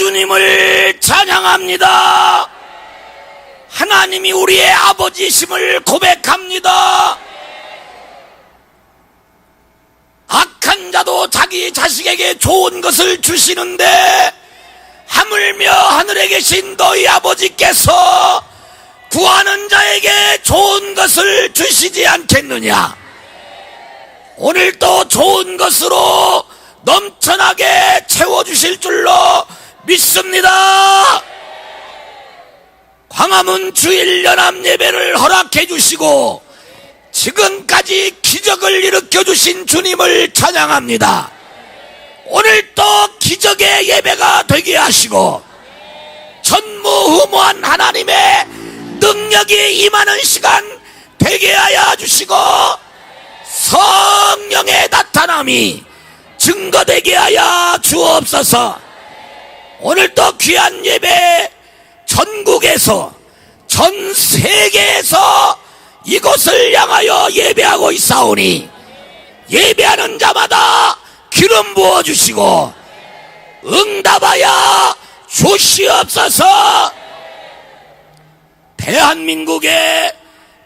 주님을 찬양합니다. 하나님이 우리의 아버지심을 고백합니다. 악한 자도 자기 자식에게 좋은 것을 주시는데 하물며 하늘에 계신 너희 아버지께서 구하는 자에게 좋은 것을 주시지 않겠느냐. 오늘도 좋은 것으로 넘쳐나게 채워주실 줄로 믿습니다. 광화문 주일 연합 예배를 허락해 주시고 지금까지 기적을 일으켜 주신 주님을 찬양합니다. 오늘 또 기적의 예배가 되게 하시고 전무후무한 하나님의 능력이 임하는 시간 되게 하여 주시고 성령의 나타남이 증거되게 하여 주옵소서. 오늘 또 귀한 예배 전국에서 전 세계에서 이곳을 향하여 예배하고 있사오니 예배하는 자마다 기름 부어주시고 응답하여 주시옵소서. 대한민국에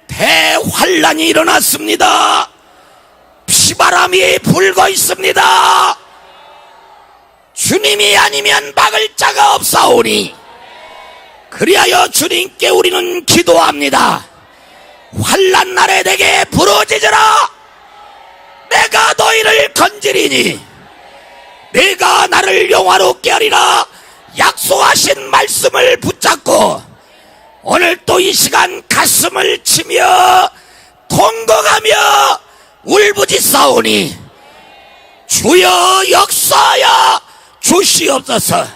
대환란이 일어났습니다. 피바람이 불고 있습니다. 주님이 아니면 막을 자가 없사오니 그리하여 주님께 우리는 기도합니다. 환난 날에 내게 부르짖으라. 내가 너희를 건지리니 내가 나를 영화롭게 하리라 약속하신 말씀을 붙잡고 오늘 또 이 시간 가슴을 치며 통곡하며 울부짖사오니 주여 역사하여 주시옵소서.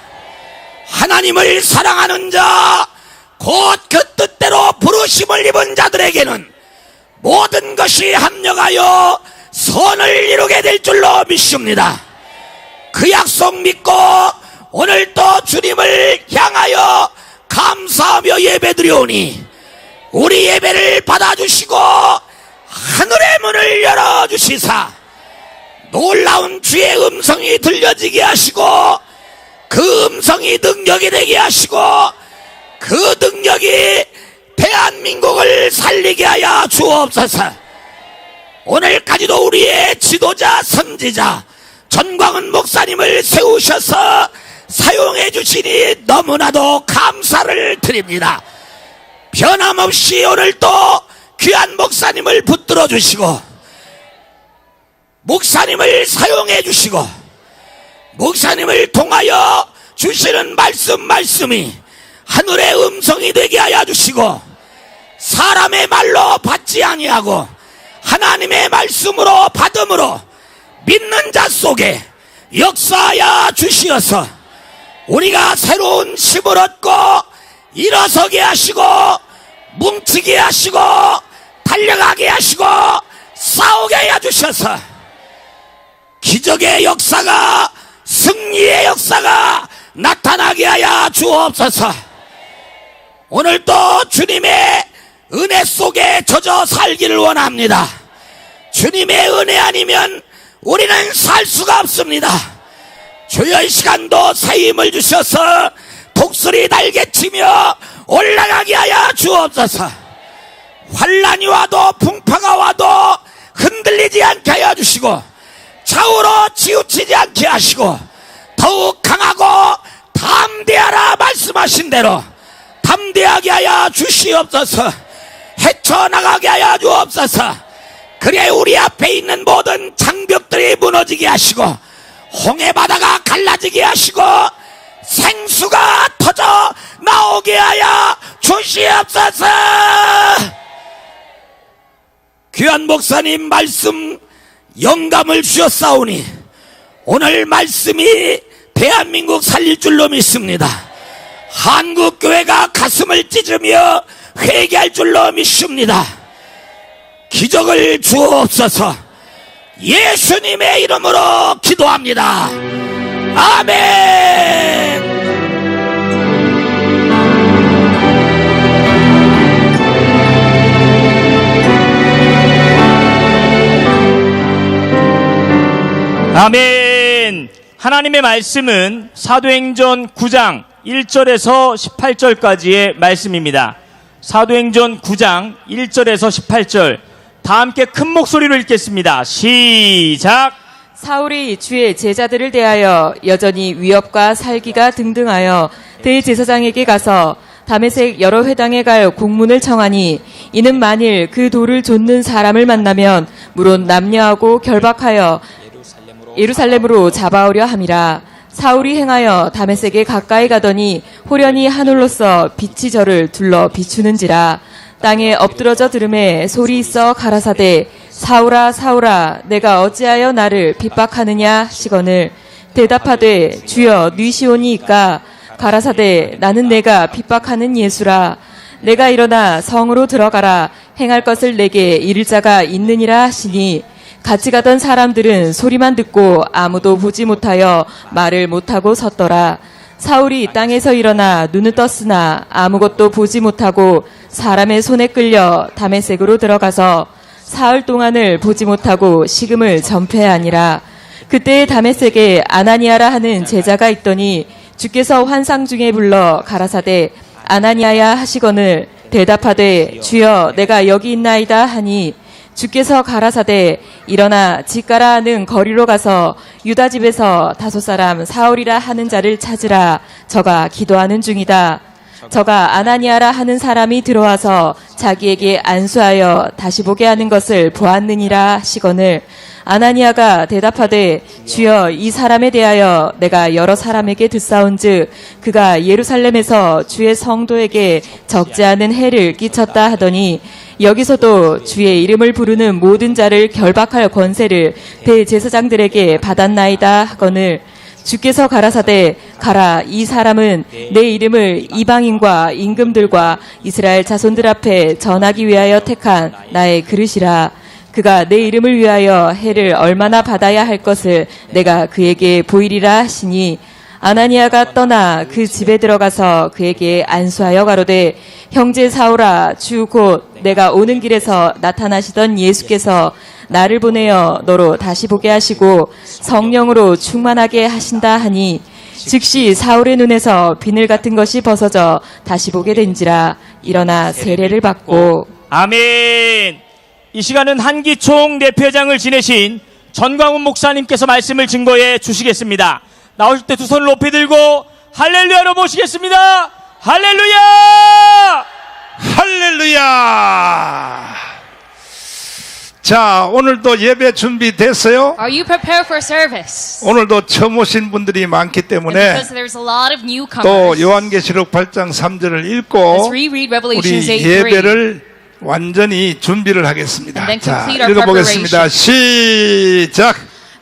하나님을 사랑하는 자 곧 그 뜻대로 부르심을 입은 자들에게는 모든 것이 합력하여 선을 이루게 될 줄로 믿습니다. 그 약속 믿고 오늘 또 주님을 향하여 감사하며 예배드리오니 우리 예배를 받아주시고 하늘의 문을 열어주시사 놀라운 주의 음성이 들려지게 하시고 그 음성이 능력이 되게 하시고 그 능력이 대한민국을 살리게 하여 주옵소서. 오늘까지도 우리의 지도자 선지자 전광훈 목사님을 세우셔서 사용해 주시니 너무나도 감사를 드립니다. 변함없이 오늘도 귀한 목사님을 붙들어 주시고 목사님을 사용해 주시고 목사님을 통하여 주시는 말씀이 하늘의 음성이 되게 하여 주시고 사람의 말로 받지 아니하고 하나님의 말씀으로 받음으로 믿는 자 속에 역사하여 주시어서 우리가 새로운 힘을 얻고 일어서게 하시고 뭉치게 하시고 달려가게 하시고 싸우게 하여 주셔서 기적의 역사가 승리의 역사가 나타나게 하여 주옵소서. 오늘도 주님의 은혜 속에 젖어 살기를 원합니다. 주님의 은혜 아니면 우리는 살 수가 없습니다. 주여 이 시간도 새 힘을 주셔서 독수리 날개치며 올라가게 하여 주옵소서. 환란이 와도 풍파가 와도 흔들리지 않게 하여 주시고 좌우로 치우치지 않게 하시고 더욱 강하고 담대하라 말씀하신 대로 담대하게 하여 주시옵소서. 헤쳐나가게 하여 주옵소서. 그래 우리 앞에 있는 모든 장벽들이 무너지게 하시고 홍해바다가 갈라지게 하시고 생수가 터져 나오게 하여 주시옵소서. 귀한 목사님 말씀 영감을 주셨사오니 오늘 말씀이 대한민국 살릴 줄로 믿습니다. 한국교회가 가슴을 찢으며 회개할 줄로 믿습니다. 기적을 주옵소서. 예수님의 이름으로 기도합니다. 아멘. 아멘. 하나님의 말씀은 사도행전 9장 1절에서 18절까지의 말씀입니다. 사도행전 9장 1절에서 18절 다 함께 큰 목소리로 읽겠습니다. 시작! 사울이 주의 제자들을 대하여 여전히 위협과 살기가 등등하여 대제사장에게 가서 다메섹 여러 회당에 갈 공문을 청하니 이는 만일 그 돌을 좇는 사람을 만나면 물론 남녀하고 결박하여 예루살렘으로 잡아오려 함이라. 사울이 행하여 다메섹에 가까이 가더니 호련히 하늘로서 빛이 저를 둘러 비추는지라. 땅에 엎드러져 들음에 소리 있어 가라사대 사울아 사울아 내가 어찌하여 나를 핍박하느냐 시거늘 대답하되 주여 뉘시오니이까 가라사대 나는 내가 핍박하는 예수라. 내가 일어나 성으로 들어가라 행할 것을 내게 이를 자가 있느니라 하시니 같이 가던 사람들은 소리만 듣고 아무도 보지 못하여 말을 못하고 섰더라. 사울이 땅에서 일어나 눈을 떴으나 아무것도 보지 못하고 사람의 손에 끌려 다메섹으로 들어가서 사흘 동안을 보지 못하고 식음을 전폐하니라. 그때 다메섹에 아나니아라 하는 제자가 있더니 주께서 환상 중에 불러 가라사대 아나니아야 하시거늘 대답하되 주여 내가 여기 있나이다 하니 주께서 가라사대 일어나 집가라 하는 거리로 가서 유다 집에서 5사람 사울이라 하는 자를 찾으라. 저가 기도하는 중이다. 저가 아나니아라 하는 사람이 들어와서 자기에게 안수하여 다시 보게 하는 것을 보았느니라 하시거늘 아나니아가 대답하되 주여 이 사람에 대하여 내가 여러 사람에게 듣사온즉 그가 예루살렘에서 주의 성도에게 적지 않은 해를 끼쳤다 하더니 여기서도 주의 이름을 부르는 모든 자를 결박할 권세를 대제사장들에게 받았나이다 하거늘 주께서 가라사대 가라 이 사람은 내 이름을 이방인과 임금들과 이스라엘 자손들 앞에 전하기 위하여 택한 나의 그릇이라. 그가 내 이름을 위하여 해를 얼마나 받아야 할 것을 내가 그에게 보이리라 하시니 아나니아가 떠나 그 집에 들어가서 그에게 안수하여 가로되 형제 사울아 주 곧 내가 오는 길에서 나타나시던 예수께서 나를 보내어 너로 다시 보게 하시고 성령으로 충만하게 하신다 하니 즉시 사울의 눈에서 비늘 같은 것이 벗어져 다시 보게 된지라. 일어나 세례를 받고. 아멘. 이 시간은 한기총 대표회장을 지내신 전광훈 목사님께서 말씀을 증거해 주시겠습니다. 나오실 때 두 손을 높이 들고 할렐루야로 모시겠습니다. 할렐루야! 할렐루야! 자, 오늘도 예배 준비됐어요? Are you prepared for service? 오늘도 처음 오신 분들이 많기 때문에 Because there's a lot of 또 newcomers. 요한계시록 8장 3절을 Let's 읽고 reread 우리 Revelation 8:3. 예배를 완전히 준비를 하겠습니다. And then 자, complete our 읽어보겠습니다. 시작!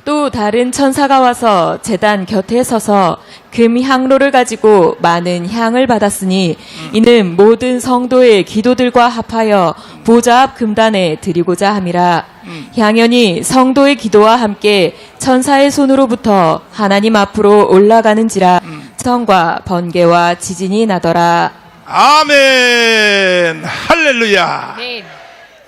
또 다른 천사가 와서 제단 곁에 서서 금 향로를 가지고 많은 향을 받았으니 이는 모든 성도의 기도들과 합하여 보좌 앞 금단에 드리고자 함이라. 향연이 성도의 기도와 함께 천사의 손으로부터 하나님 앞으로 올라가는지라. 성과 번개와 지진이 나더라. 아멘! 할렐루야! Amen.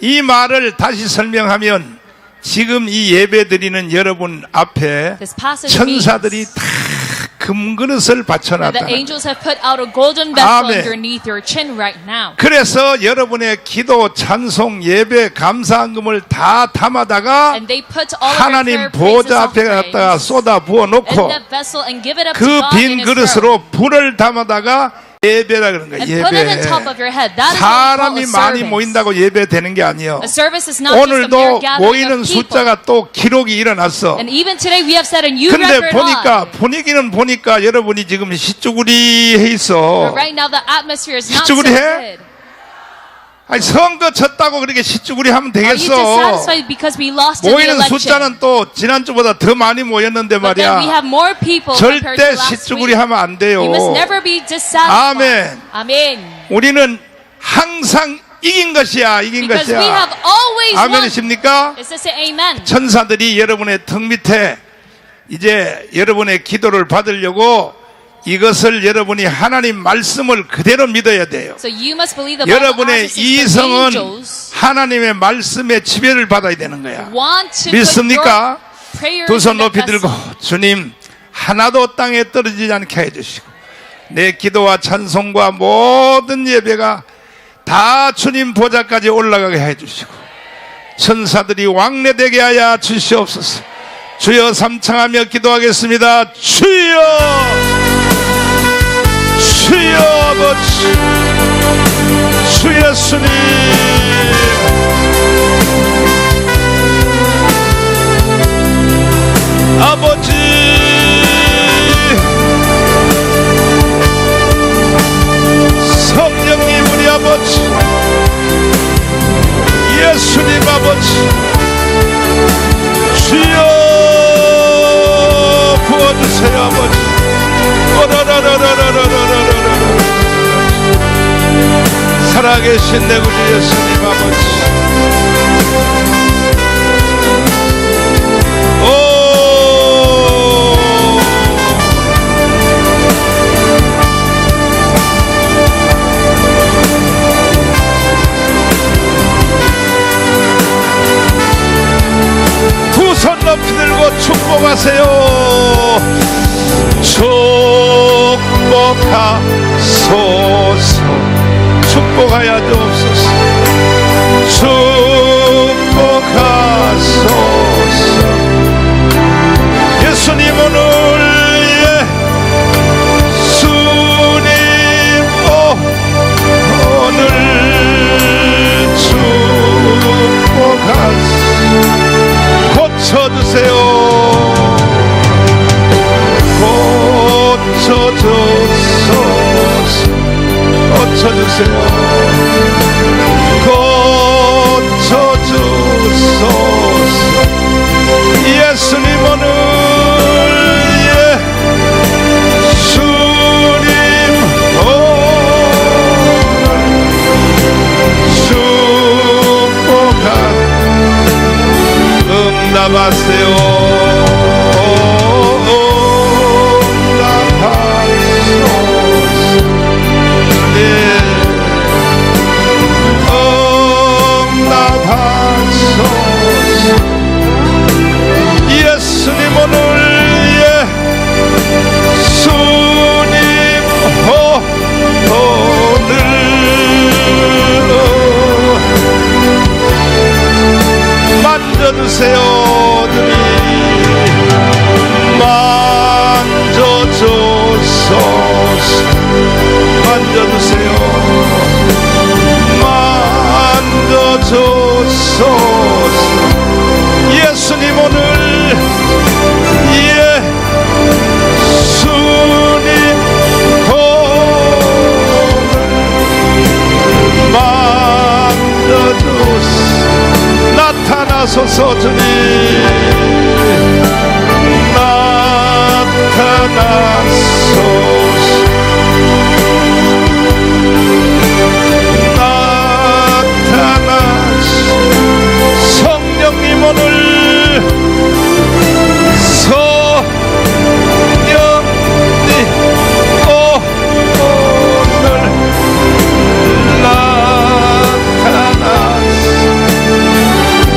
이 말을 다시 설명하면 지금 이 예배 드리는 여러분 앞에 This passage 천사들이 means 다 금그릇을 that the 받쳐놨다. angels have put out a golden vessel Amen. underneath your chin right now. 그래서 여러분의 기도, 찬송, 예배, 감사한금을 다 담아다가 And they put all of your 하나님 prayer, praises, 보좌 앞에 갖다가 offerings 쏟아 부어 in 놓고 that vessel and give it up to 그 God in 빈 His throne. 그릇으로 불을 담아다가 예배라 그런 거야. And put it on 예배. top of your head. That is what we call 사람이 a 많이 service. 모인다고 예배 되는 게 아니에요. A service is not just a mere 오늘도 gathering 모이는 of people. 숫자가 또 기록이 일어났어. And even today we have set a new 근데 record 보니까 high. 분위기는 보니까 여러분이 지금 시쭈구리 해 있어. But right now the atmosphere is not so 시쭈구리 해? good. 아니 선거 쳤다고 그렇게 시쭈구리 하면 Are you 되겠어. dissatisfied because we lost in the 모이는 election? 숫자는 또 지난주보다 더 많이 모였는데 But then we 말이야. have more people compared to 절대 last 시쭈구리 week. 하면 안 돼요. You must never be dissatisfied. 아멘. Amen. 우리는 항상 이긴 것이야. 이긴 Because we 것이야. have always won. 아멘이십니까? Let's just say amen. 천사들이 여러분의 등 밑에 이제 여러분의 기도를 받으려고 이것을 여러분이 하나님 말씀을 그대로 믿어야 돼요. So you must believe the Bible 여러분의 as it is. The 이성은 angels 하나님의 말씀의 지배를 받아야 되는 거야. want to 믿습니까? put your prayers 두 손 in that 높이 들고 vessel. 주님 하나도 땅에 떨어지지 않게 해주시고 내 기도와 찬송과 모든 예배가 다 주님 보좌까지 올라가게 해주시고 천사들이 왕래되게 하여 주시옵소서. 주여 삼창하며 기도하겠습니다. 주여 주여 아버지 주 예수님 아버지 성령님 우리 아버지 예수님 아버지 주여 부어주세요 아버지 살아계신 내 구주 예수님 아버지 두 손 높이 들고 축복하세요. 축복하소서 축복하여 주옵소서 축복하소서 예수님 오늘 예수님 오늘 축복하소서 고쳐주세요 고쳐주소서 고쳐주세요 고쳐주소서 예수님 오늘 예수님 오늘 축복한 응답하세요 예수님 오늘 예수님 오늘 만져주세요 주님 만져주소서 만져주세요 만져주소서 예수님 오늘 예수님 오늘 만져주소서 나타나소서 주님 나타나소서 나타나소서 성령님 오늘 성령님 오늘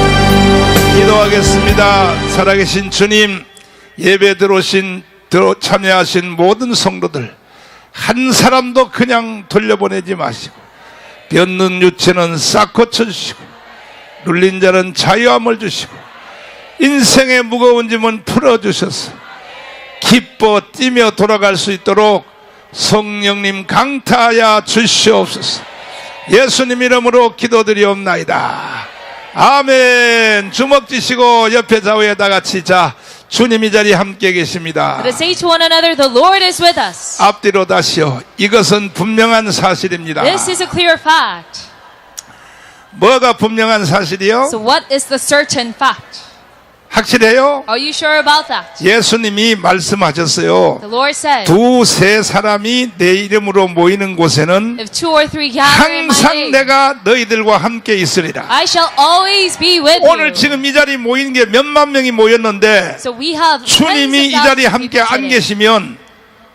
나타나소서 기도하겠습니다. 살아계신 주님 예배 들어오신 참여하신 모든 성도들 한 사람도 그냥 돌려보내지 마시고 변는 유체는 싹 고쳐주시고 눌린 자는 자유함을 주시고 인생의 무거운 짐은 풀어주셔서 기뻐 뛰며 돌아갈 수 있도록 성령님 강타하여 주시옵소서. 예수님 이름으로 기도드리옵나이다. 아멘. 주먹 쥐시고 옆에 좌우에 다 같이 자 주님 이 자리에 함께 계십니다. Let us say to one another, the Lord is with us. 앞뒤로 다시요. 이것은 분명한 사실입니다. This is a clear fact. 뭐가 분명한 사실이요? So what is the certain fact? 확실해요? Are you sure about that? 예수님이 말씀하셨어요. The Lord said, 두세 사람이 내 이름으로 모이는 곳에는 if two or three gather in my 항상 name, 내가 너희들과 함께 있으리라. I shall always be with 오늘 you. 지금 이 자리에 모인 게 몇만 명이 모였는데 So we have 주님이 이 tens of 자리에 thousands of 함께 people 안 today. 계시면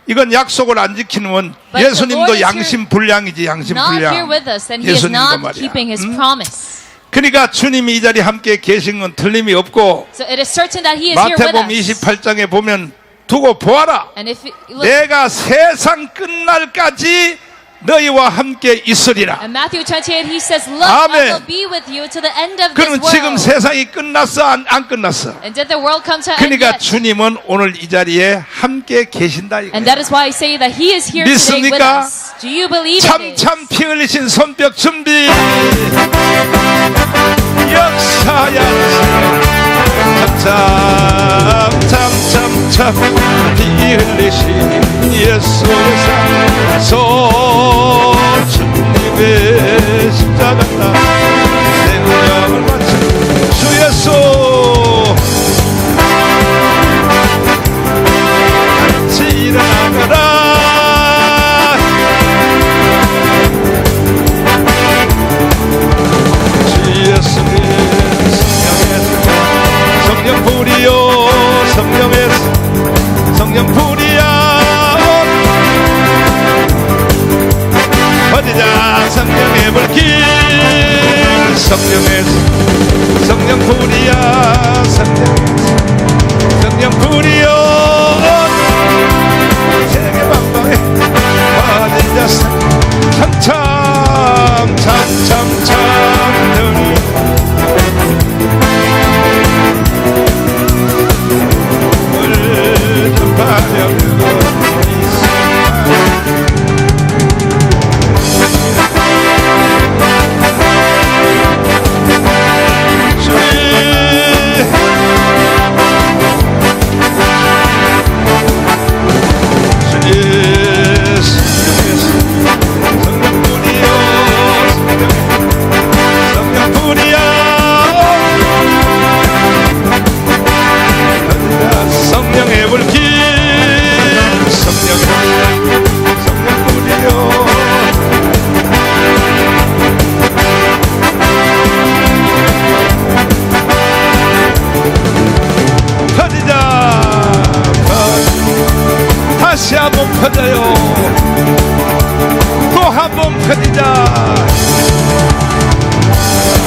이건 약속을 안 지키는 건 But the 예수님도 Lord is 양심불량이지 Not here 양심불량. with us, then He is 예수님도 not 말이야. keeping His promise. 그러니까 주님이 이 자리에 함께 계신 건 틀림이 없고 So it is certain that He is here with 마태복음 us. 28장에 보면 두고 보아라. And if you look, 내가 세상 끝날까지 너희와 함께 있으리라. in Matthew 28, he says, look, 아멘. I will be with you to the end of this 그러면 지금 world. 세상이 끝났어? 안 끝났어? And did the world come to an end 그러니까 yet? 주님은 오늘 이 자리에 함께 계신다 이거예요. And that is why I say that he is here today with 믿습니까? us. Do you believe in it? 참참 피 흘리신 손뼉 준비. 역사야 참참참참 피 흘리신 예수의 상 주님의 십자가다 생명을 바친 주 예수 같이 일어나거라. 성령 불이요 성령 불이야 퍼지자 성령의 불길 성령 불이야 성령 불이요 세계 방방에 퍼지자 참참참참참 성령의 불길 성령 불이요 퍼지자 다시 한번 퍼져요. 또 한 번 퍼지자.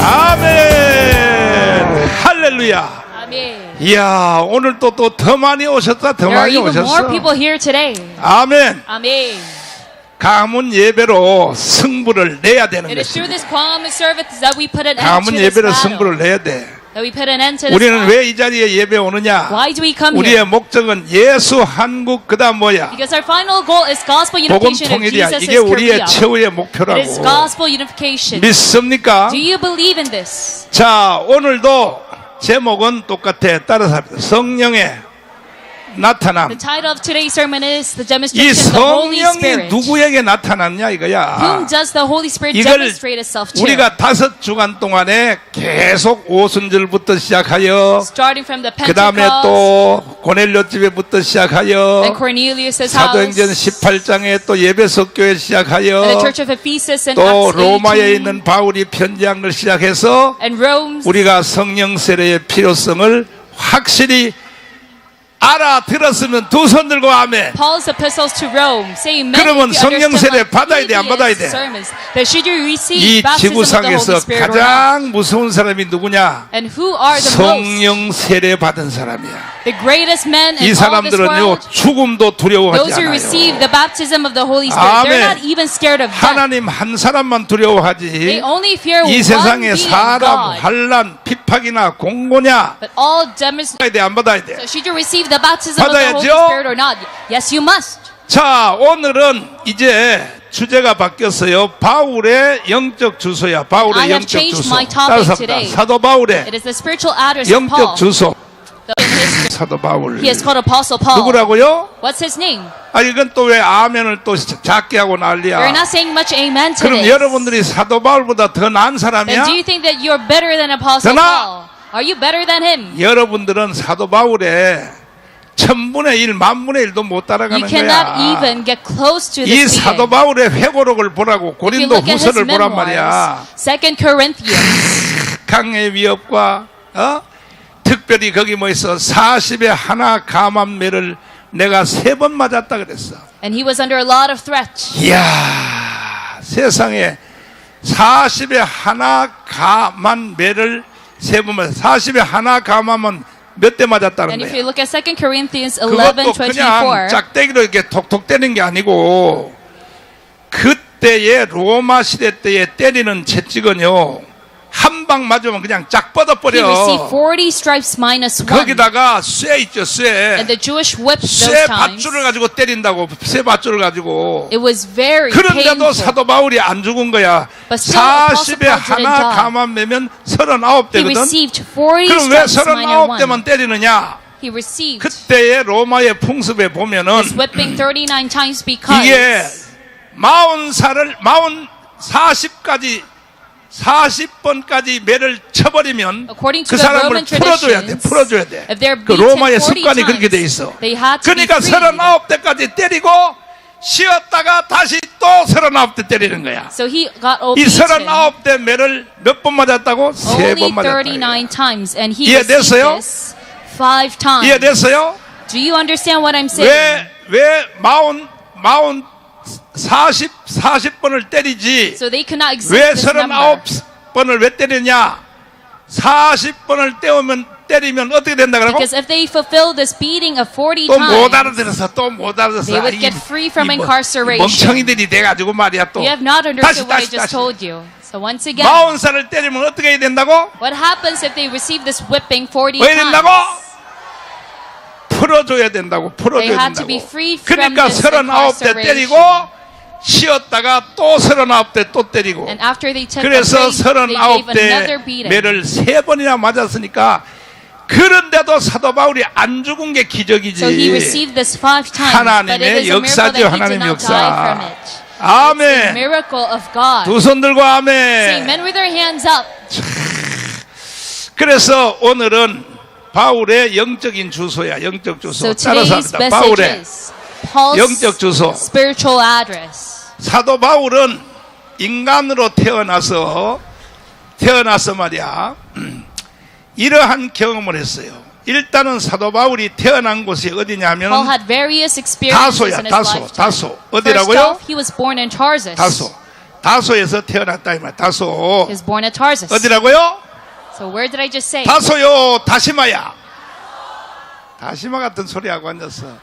아멘 할렐루야. Amen. 이야 오늘 또 더 많이 오셨다. 더 There are 많이 even more 오셨어. people here today. 아멘. Amen. 가문 예배로 승부를 내야 되는 It is through 것입니다. this common service that we put an end 가문 to this 예배로 battle. 승부를 내야 돼. That we put an end to this 우리는 battle. 왜 이 자리에 예배 오느냐? Why do we come 우리의 here? 목적은 예수 한국 그다음 뭐야? Because our final goal is gospel 복음 unification of 통일이야. Jesus 이게 is 우리의 Korea. 최후의 It is 목표라고. gospel unification. 믿습니까? Do you believe in this? 자 오늘도 제목은 똑같아. 따라서 합니다. 성령의 나타남. The title of today's sermon is the 이 demonstration of the Holy 성령이 Spirit. 누구에게 나타났냐 이거야. Whom does the Holy Spirit 이걸 demonstrate itself to? 우리가 5주간 동안에 계속 오순절부터 시작하여 Starting from the 그 다음에 Pentecost 또 고넬료 집에부터 and 시작하여 Cornelius' house 사도행전 18장에 또 예배석 교회 and the 시작하여 Church of Ephesus and 또 Acts 로마에 18 있는 바울이 편지한 걸 시작해서 and Rome. 우리가 성령 세례의 필요성을 확실히 알아들었으면 두 손 들고 아멘. Paul's epistles to Rome say many 그러면 of you 성령 understand 세례 my 받아야 돼, 안 받아야 돼? previous sermons that should you receive 이 baptism of the Holy 지구상에서 Spirit or not? 가장 무서운 사람이 누구냐? And who are the most? 성령 세례 받은 사람이야. The greatest men 이 in all this 사람들은요 world. 죽음도 두려워하지 Those who 않아요. receive the baptism of the Holy Spirit, they're 아멘. not even scared of death. 하나님 한 사람만 They 두려워하지. only fear 이 one 세상에 being 사람, God. 환란, 핍박이나 공고냐 But all demonstrate. 받아야 돼, 안 받아야 돼? So should you receive the baptism of the Holy 받아야죠. Spirit or not? Yes, you must. 자, 오늘은 이제 주제가 바뀌었어요. 바울의 영적 주소야. I 바울의 have 영적 changed 주소. my topic 따라서 today. 사도 바울의 It is the spiritual address of 영적 Paul. 주소. In his, 사도 바울. he is called Apostle Paul. 누구라고요? What's his name? 아, 이건 또 왜 아멘을 또 작게 하고 난리야. You're not saying much amen to 그럼 this. 여러분들이 사도 바울보다 더 나은 사람이야? And do you think that you're better than Apostle 더 나아. Paul? Are you better than him? 여러분들은 사도 바울의 1000분의 1, 10,000분의 1도 못 You 따라가는 cannot 거야. even get close to 이 this 사도 being. 바울의 회고록을 보라고 If you 고린도 look at his 후서를 보란 말이야. memoirs, 2 Corinthians, 강의 위협과 특별히 거기 뭐 있어 40에 하나 감암매를 내가 3번 맞았다 그랬어. and he was under a lot of threats. 이야 세상에 40에 하나 감암매를 3번 맞았어. 40에 하나 감암은 몇 대 맞았다는 And if 거야. you look at 2 Corinthians 그것도 그냥 11:24, 짝대기로 이렇게 톡톡 때리는 게 아니고 그때의 로마 시대 때에 때리는 채찍은요 한 방 맞으면 그냥 쫙 he received 뻗어버려. 40 stripes minus 1. 거기다가 쇠 있죠, 쇠. And the Jewish whip those 쇠 times, 밧줄을 가지고 때린다고. 쇠 밧줄을 가지고. it was very 그런데도 painful. 사도 바울이 안 죽은 거야. But still, Apostle 40에 Paul didn't 하나 die. 가만 매면 He 39대거든. received 40 그럼 왜 stripes minus 39대만 1. 때리느냐? He received 그때의 로마의 풍습에 보면은 this whipping 39 times because 이게 40까지 40번까지 매를 쳐버리면 according to 그 the 사람을 Roman 풀어줘야 돼. traditions, 풀어줘야 돼. if they're 그 beaten 로마의 40 습관이 그렇게 돼 times, 있어. they had to be 그러니까 freed. 39대까지 때리고 쉬었다가 다시 또 39대 때리는 거야. So he got 이 beaten 39대 매를 몇 번 맞았다고? 세 only 번 맞았다. 39 times, and he 이해됐어요? received this 5 times. 이해됐어요? Do you understand what I'm saying? 왜 40번을 때리지? So they could not 왜 exist this number. 39번을 왜 때리냐? 40번을 때리면 어떻게 된다 그러고? Because if they fulfill this beating of 40 또 못 times, 알아들어서 또 못 알아들어서 they would get free from 이 incarceration. 멍청이들이 돼가지고 말이야 또 you have not 다시 understood what I 다시 just 다시 told you. So once again, 40살을 때리면 어떻게 해야 된다고? what happens if they receive this whipping 40 왜 된다고? times? 풀어줘야 된다고. 풀어줘야 They had to 된다고. be freed from 그러니까 this 39대 때리고 쉬었다가 또 39대 또 때리고 And after they took a 그래서 break, they gave another 39대 beating. 매를 3번이나 맞았으니까 그런데도 사도 바울이 안 죽은 게 기적이지. So he received this 5 times, but it 하나님의 is a miracle 역사죠. that he did 하나님의 not die from 역사. it. It's a 아멘. miracle of God. 두 손 들고 Say 아멘. amen with their hands up. 그래서 오늘은 바울의 영적인 주소야. 영적 주소. So 따라서 today's 합니다. message 바울의 is Paul's 영적 주소. spiritual address. 사도 바울은 인간으로 태어나서 말이야 이러한 경험을 했어요. 일단은 사도 바울이 태어난 곳이 Paul 어디냐면 had various experiences 다소야. in his 다소. lifetime. 다소. First 어디라고요? off, he was born in Tarsus. 다소에서 태어났다 이 말. 다소. He was born at Tarsus. 어디라고요? So where did I just say? 다소요. 다시마야. 다시마 같은 소리하고 앉았어.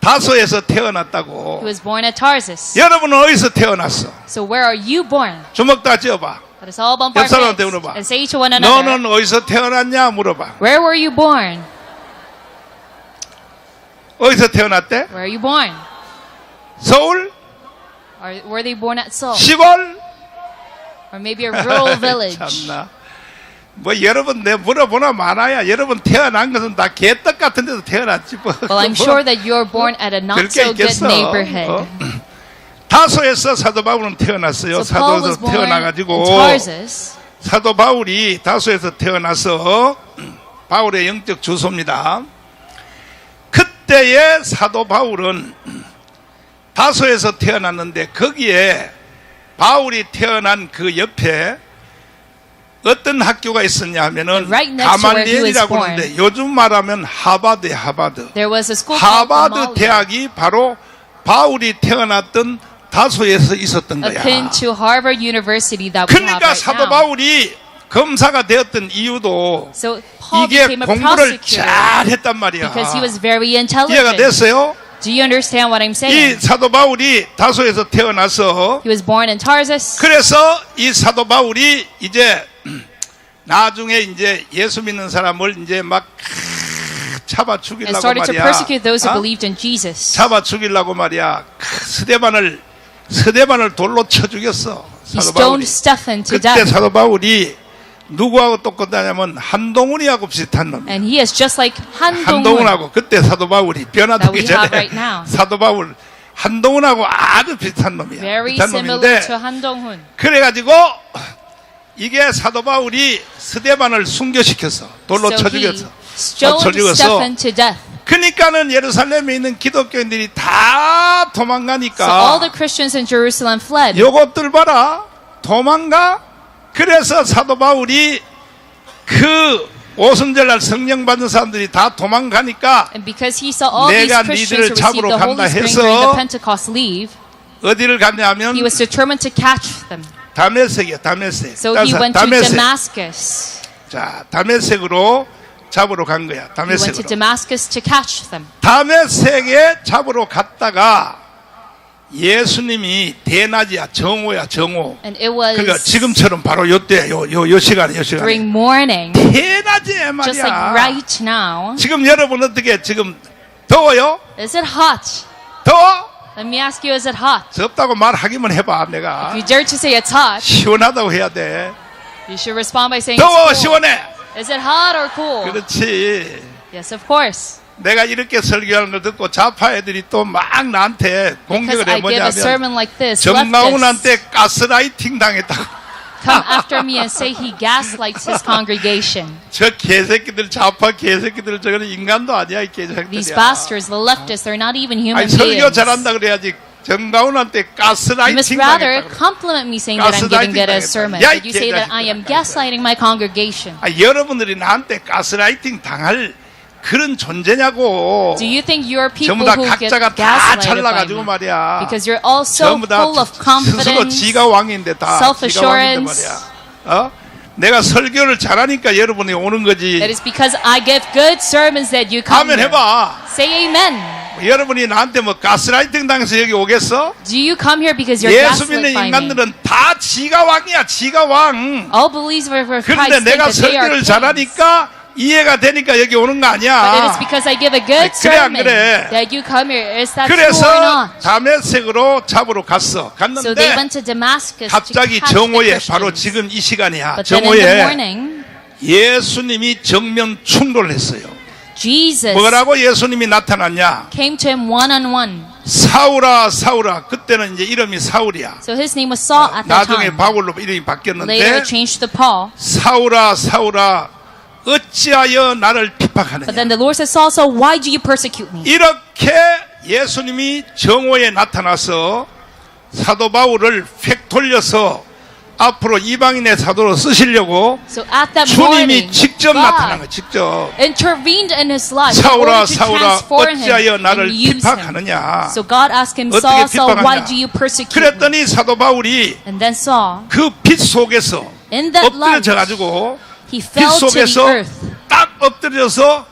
다소에서 태어났다고. He was born at Tarsus. 여러분은 어디서 태어났어? So where are you born? 주먹 다 쥐어봐. Let us all bump 옆 our 사람한테 heads 물어봐. and say to one another, 너는 어디서 태어났냐 물어봐. where were you born? 어디서 태어났대? Where are you born? 서울? Or were they born at Seoul? 시골? Or maybe a rural village? 참나. 뭐 여러분 내 물어보나 많아야 여러분 태어난 것은 다 개떡 같은 데서 태어났지 뭐. Well, I'm sure that you're born at a not 별게 so good 있겠어. neighborhood. 다소에서 사도 바울은 태어났어요. So Paul was 사도에서 born in 태어나가지고 Tarsus. 사도 바울이 다소에서 태어나서 바울의 영적 주소입니다. 그때의 사도 바울은 다소에서 태어났는데 거기에 바울이 태어난 그 옆에 어떤 학교가 있었냐 하면은 Right next to where he was 가말리엘이라고 born. 하는데 요즘 말하면 하버드에 하버드. There was a school called 하버드 Gamaliel, 대학이 바로 바울이 태어났던 다소에서 있었던 거야. akin to Harvard University that we have 그러니까 right 사도 now. 바울이 검사가 되었던 이유도 So Paul 이게 became a 공부를 prosecutor 잘 했단 말이야. because he was very 이해가 intelligent. 됐어요? Do you understand what I'm 이 saying? 사도 바울이 다소에서 태어나서 He was born in Tarsus. 그래서 이 사도 바울이 이제 나중에 이제 예수 믿는 사람을 이제 막 잡아 And 죽이려고 started to 말이야. persecute those who 어? believed in Jesus. 잡아 죽이려고 말이야. 스데반을 돌로 쳐 죽였어. He 사도 바울이. stoned Stephen to 그때 death. 사도 바울이 누구하고 똑같냐면 한동훈이하고 비슷한 놈이야. And he is just like Han Dong-hoon. 한동훈하고 그때 사도 바울이 That 변화되기 we 전에 have right now. 사도 바울 한동훈하고 아주 비슷한 놈이야. Very 비슷한 similar 놈인데 to Han Dong-hoon. 그래가지고 이게 사도 바울이 스데반을 순교시켰어. 돌로 So 쳐 he 죽였어. stoned 쳐 죽였어. Stephen to death. 그러니까는 예루살렘에 있는 기독교인들이 다 도망가니까 So all the Christians in Jerusalem fled. 요것들 봐라. 도망가? 그래서 사도 바울이 그 오순절날 성령 받은 사람들이 다 도망가니까 And because he saw all these 내가 Christians 니들을 who received 잡으러 the 간다 Holy Spirit 해서 during the Pentecost leave, 어디를 갔냐면 he was determined to catch them. 다메섹이야. 다메섹. So he 따라서 went to 다메섹. Damascus. 자, 다메섹으로 잡으러 간 거야. He went to 다메섹으로. Damascus to catch them. 다메섹에 잡으러 갔다가 예수님이 대낮이야, 정오야, 정오. And it was 그러니까 지금처럼 바로 요때, 요 시간에, 요 시간에. during morning, 대낮에 just like 말이야. right now. 지금 여러분 어떻게 지금 더워요? Is it hot? 더워? Let me ask you, is it hot? 덥다고 말하기만 해봐, 내가. If you dare to say it's hot, 시원하다고 해야 돼. you should respond by saying 더워, it's cool. 시원해. Is it hot or cool? 그렇지. Yes, of course. 내가 이렇게 설교하는 걸 듣고 좌파 애들이 또 막 나한테 Because 공격을 I 해 give a 뭐냐면 sermon like this, 정나훈한테 leftists 가스라이팅 당했다고. come after me and say he gaslights his congregation. 저 개새끼들, 좌파 개새끼들, 저거는 인간도 아니야, 이 These 개새끼들이야. bastards, the leftists, they're not even human 아니, 설교 beings. 잘한다 그래야지. 정나훈한테 You must 가스라이팅 rather 당했다고. compliment me saying that I'm giving good a sermon. 야, 이 But you say that I am gaslighting my congregation. 아, 여러분들이 나한테 가스라이팅 당할 그런 존재냐고. Do you think you're people 전부 다 who get 각자가 다 gaslighted by 잘나가지고 me? 말이야. Because you're all so 전부 다 full of 스스로 confidence. 지가 왕인데 다 지가 왕인데 self-assurance. 말이야. 어? 내가 설교를 잘하니까 여러분이 오는 거지. That is because I give good sermons that you come 아멘 here. 해봐. Say amen. 여러분이 나한테 뭐 가스라이팅 당해서 여기 오겠어? Do you come here because you're 예수 gaslit 믿는 by me? 인간들은 다 지가 왕이야, 지가 왕. All believers of 그런데 Christ think 내가 that they are 설교를 kings. 잘하니까 이해가 되니까 여기 오는 거 But it is 아니야. because I give a good 그래, 안 sermon 그래? that you come here. Is that true or 그래서 not? 다메섹으로 잡으러 갔어. So they 갔는데 went to Damascus 갑자기 to catch the 정오에 Christians. 바로 지금 이 시간이야. But then in the 정오에 morning, 예수님이 정면 충돌을 했어요. Jesus 뭐라고 예수님이 나타났냐? came to him one-on-one. 사울아, 사울아. 그때는 이제 이름이 사울이야. So his name was Saul at that 나중에 time. 바울로 이름이 Later 바뀌었는데 changed to Paul. 사울아, 사울아. 어찌하여 나를 But 핍박하느냐? then the Lord said, Saul, so why do you persecute me? 이렇게 예수님이 정오에 나타나서 사도 바울을 획 돌려서 앞으로 이방인의 사도로 쓰시려고 So at that 주님이 morning, 직접 나타난 거예요. God 직접. intervened in his life in 사울아, order to 사울아, transform him 어찌하여 나를 and use him. 핍박하느냐? So God asked him, 어떻게 Saul, Saul, why 핍박하냐? do you persecute me? 그랬더니 사도 바울이 And then Saul, 그 빛 속에서 in that light, 엎드려져 가지고 he 빛 fell to the 속에서 earth. 딱 엎드려서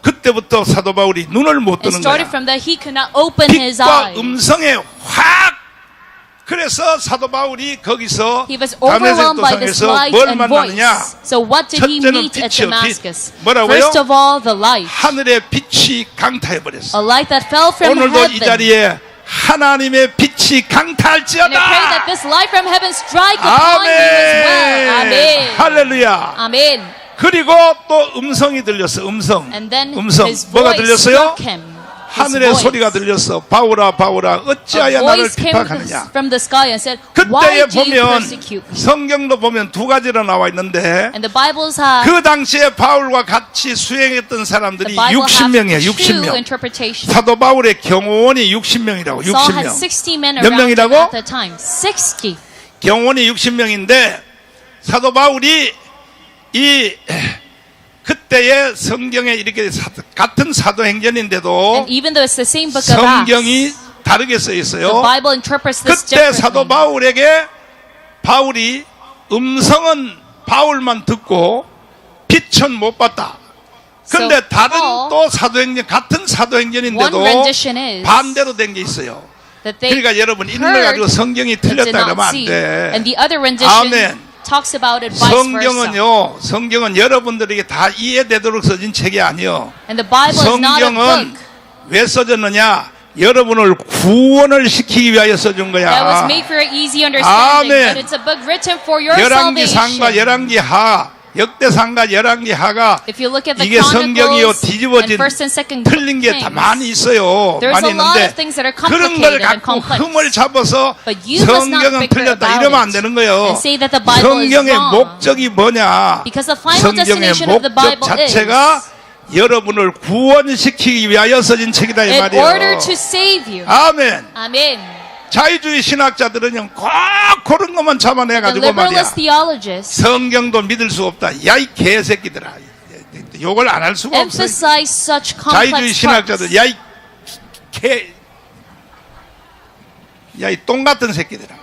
그때부터 사도 바울이 눈을 못 And 뜨는 started 거야. from that, he could not open his 빛과 eyes. 음성에 확. 그래서 사도 바울이 거기서 He was 다메섹 overwhelmed by this 도상에서 light 뭘 and 만나느냐? voice. So what did he 첫째는 meet at 빛이요, 빛. Damascus? 뭐라고요? First of all, the light. 하늘의 빛이 강타해 버렸어. A light that fell from 오늘도 이 heaven. 자리에 하나님의 빛이 And I pray that 강타할지어다. this light from heaven strike upon you as well. 아멘. Amen. 할렐루야. Amen. 그리고 또 음성이 들렸어. 음성. And then 음성. his 뭐가 voice 들렸어요? struck him. 하늘의 voice. 소리가 들렸어. 바울아, 바울아, A 어찌하여 나를 voice came 핍박하느냐? from the sky and said, 그때에 why do you 보면 persecute me? 성경도 보면 두 가지로 나와 있는데 And the Bibles have 그 당시에 바울과 같이 수행했던 the 사람들이 Bible 60명이에요. has two 60명. interpretations. 사도 바울의 경호원이 60명이라고. Saul had 60명. 60 men 몇 around him 명이라고? at the time. 60. 경호원이 60명인데 사도 바울이 이 그때의 성경에 이렇게 같은 사도행전인데도 And even though it's the same book of Acts, 성경이 다르게 써 the 있어요. Bible interprets this 그때 사도 differently. 바울에게 바울이 음성은 바울만 듣고 빛은 못 봤다. 그런데 So, 다른 Paul, 또 사도행전 같은 one 사도행전인데도 rendition is 반대로 된 게 있어요. that they 그러니까 여러분 이런 걸 heard 가지고 성경이 but did 틀렸다 not 그러면 안 see. 돼. And the other rendition 아멘. talks about it vice versa. 성경은 여러분들에게 다 이해되도록 써진 책이 아니요. And the Bible is not a 성경은 book 왜 써졌느냐? 여러분을 구원을 시키기 위하여 써준 that was 거야. made for easy understanding, 아멘. but it's a book written for your 열왕기상과 salvation. 열왕기하, 역대상과 열왕기하가 If you look at the 이게 성경이요 Chronicles 뒤집어진 and First and Second 틀린 게 다 Kings, 많이 있어요. there's 많이 a lot 있는데 of things that are 그런 걸 complicated and 갖고 complex. 흠을 잡아서 But you must not 성경은 bicker 틀렸다 about 이러면 안 it 되는 거예요. and say that the Bible is 성경의 wrong. 목적이 뭐냐? Because the final 성경의 destination of the 목적 Bible 자체가 여러분을 구원시키기 위하여 써진 책이다 이 in 말이에요. order to save you. 아멘. Amen. 자유주의 신학자들은요 꼭 그런 것만 The 잡아내가지고 말이야. liberalist theologists 성경도 믿을 수 없다. 야 이 개새끼들아. 욕을 안 할 수가 없어. emphasize such 자유주의 complex 신학자들 parts. 야 이 개, 야 이 똥 같은 새끼들아.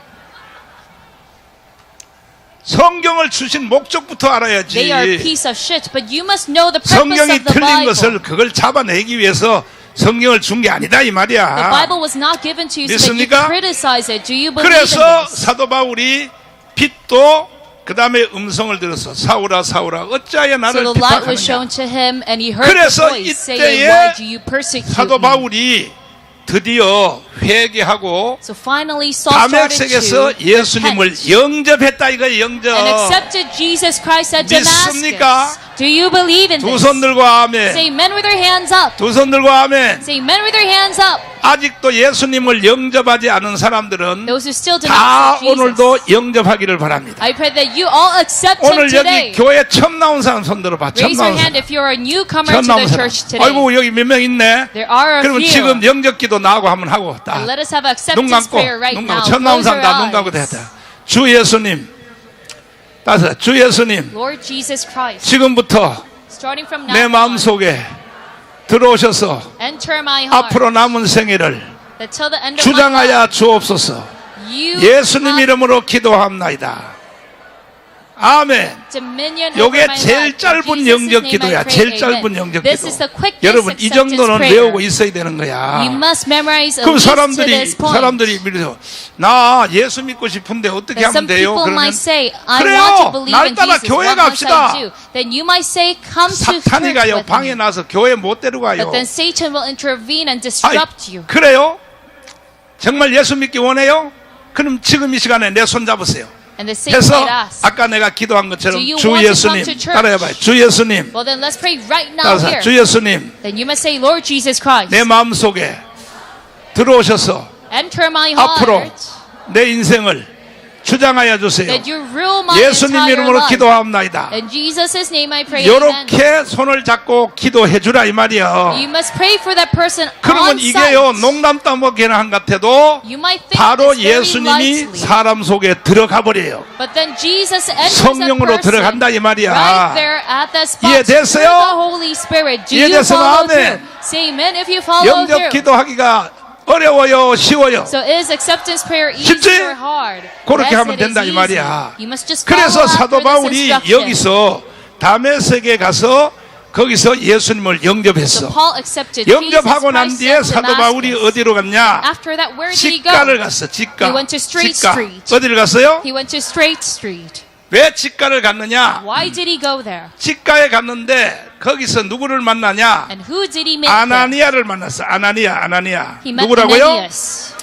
성경을 주신 목적부터 알아야지. They are a piece of shit, but you must know the purpose 성경이 of the 틀린 Bible. 것을 그걸 잡아내기 위해서 성경을 준 게 아니다 이 The 말이야. Bible was not given to you so that you 믿습니까? criticize it. Do you believe in 그래서 this? 사도 바울이 빛도 그 다음에 음성을 들어서 사울아 사울아 어찌하여 So 나를 the light was shown 비판하느냐. to him, and he heard the 그래서 voice saying, 이때에 "Why do you persecute 사도 me?" 바울이 드디어 회개하고 So finally, Saul started 다메섹에서 to 예수님을 repent 영접했다 이거 영접. and accepted Jesus Christ at 믿습니까? Damascus. Do you believe in 두 this? 손 들고 아멘. Say amen with your hands up. 두 손 들고 아멘. Say amen with your hands up. 아직도 예수님을 영접하지 않은 사람들은 Those who still do 다 not accept Jesus. 오늘도 영접하기를 바랍니다. I pray that you all accept Him 오늘 today. 여기 교회 처음 나온 사람 손 들어봐. 처음 Raise your 나온 hand 사람. if you're a newcomer 처음 to 나온 the 사람. church today. 아이고 여기 몇 명 있네. There are a 그러면 few. 지금 영접기도 나하고 한번 하고 딱. And let us have 눈 acceptance 감고 prayer right 눈 now. 감고 처음 나온 Close 사람 your 다 눈 감고 eyes. 됐다. 주 예수님. 다섯. 주 예수님. Lord Jesus Christ, 지금부터 starting from 내 now 마음 on, 속에 들어오셔서 enter my heart. 앞으로 남은 생애를 That till the end of my life, 주장하여 주옵소서. you 예수님 have 이름으로 기도합나이다. 아멘. dominion 요게 over my 제일 life. In 짧은 Jesus' 영접 name I 기도야. pray, 제일 amen. 짧은 영접 This 기도. is the quickest 여러분 이 acceptance 정도는 prayer. 외우고 있어야 되는 거야. You must memorize at 그럼 least to this point. 사람들이 밀어서 나 예수 믿고 싶은데 어떻게 That 하면 some 돼요? people 그러면 might say, I 그래요. want to believe 날 in 따라 Jesus. 교회 What must 갑시다. I do? Then you might say, come to church 사탄이가요 with 방에 me. 나서 교회 못 데려가요. But then Satan will intervene and 아이, disrupt you. 그래요? 정말 예수 믿기 원해요? 그럼 지금 이 시간에 내 손 잡으세요. And the Satan 해서 might ask, 아까 내가 기도한 것처럼 Do you 주 want to 예수님 come to church? 따라해봐요. 주 예수님 well then let's pray right now 따라서 here. 주 예수님 Then you must say, Lord Jesus Christ, 내 마음속에 들어오셔서 enter my 앞으로 heart, 내 인생을 주장하여 주세요. that you rule my 예수님 entire 이름으로 life. 기도합나이다. In Jesus' name I pray, amen. 이렇게 손을 잡고 기도해 주라 이 말이야. You must pray for that person 그러면 on 이게요 site. 농담 따먹기는 한 같아도 You might think 바로 this very 예수님이 lightly, 사람 속에 들어가 버려요. but then Jesus enters 성령으로 that person 들어간다 이 말이야. right there at that spot. 이해됐어요? through the Holy Spirit. Do you 이해됐으면 follow 아멘. through? Say amen if you follow 영접 through. 기도하기가 어려워요, 쉬워요. So is acceptance prayer easy 쉽지? or hard? 그렇게 Yes, 하면 it is 된다 이 easy. 말이야. You must just follow 그래서 after 사도 this 바울이 instruction. 여기서 다메섹에 가서 거기서 예수님을 영접했어. So Paul accepted 영접하고 Jesus 난 Christ 뒤에 in 사도 바울이 Damascus. 어디로 갔냐? After that, where did he go? 직가를 갔어. 직가. He went to Straight 직가. Street. 어디를 갔어요? He went to Straight Street. 왜 직가를 갔느냐? Why did he go there? 직가에 갔는데 거기서 누구를 만나냐? And who did he meet there? 아나니아를 만났어. 아나니아. He met 누구라고요? Ananias.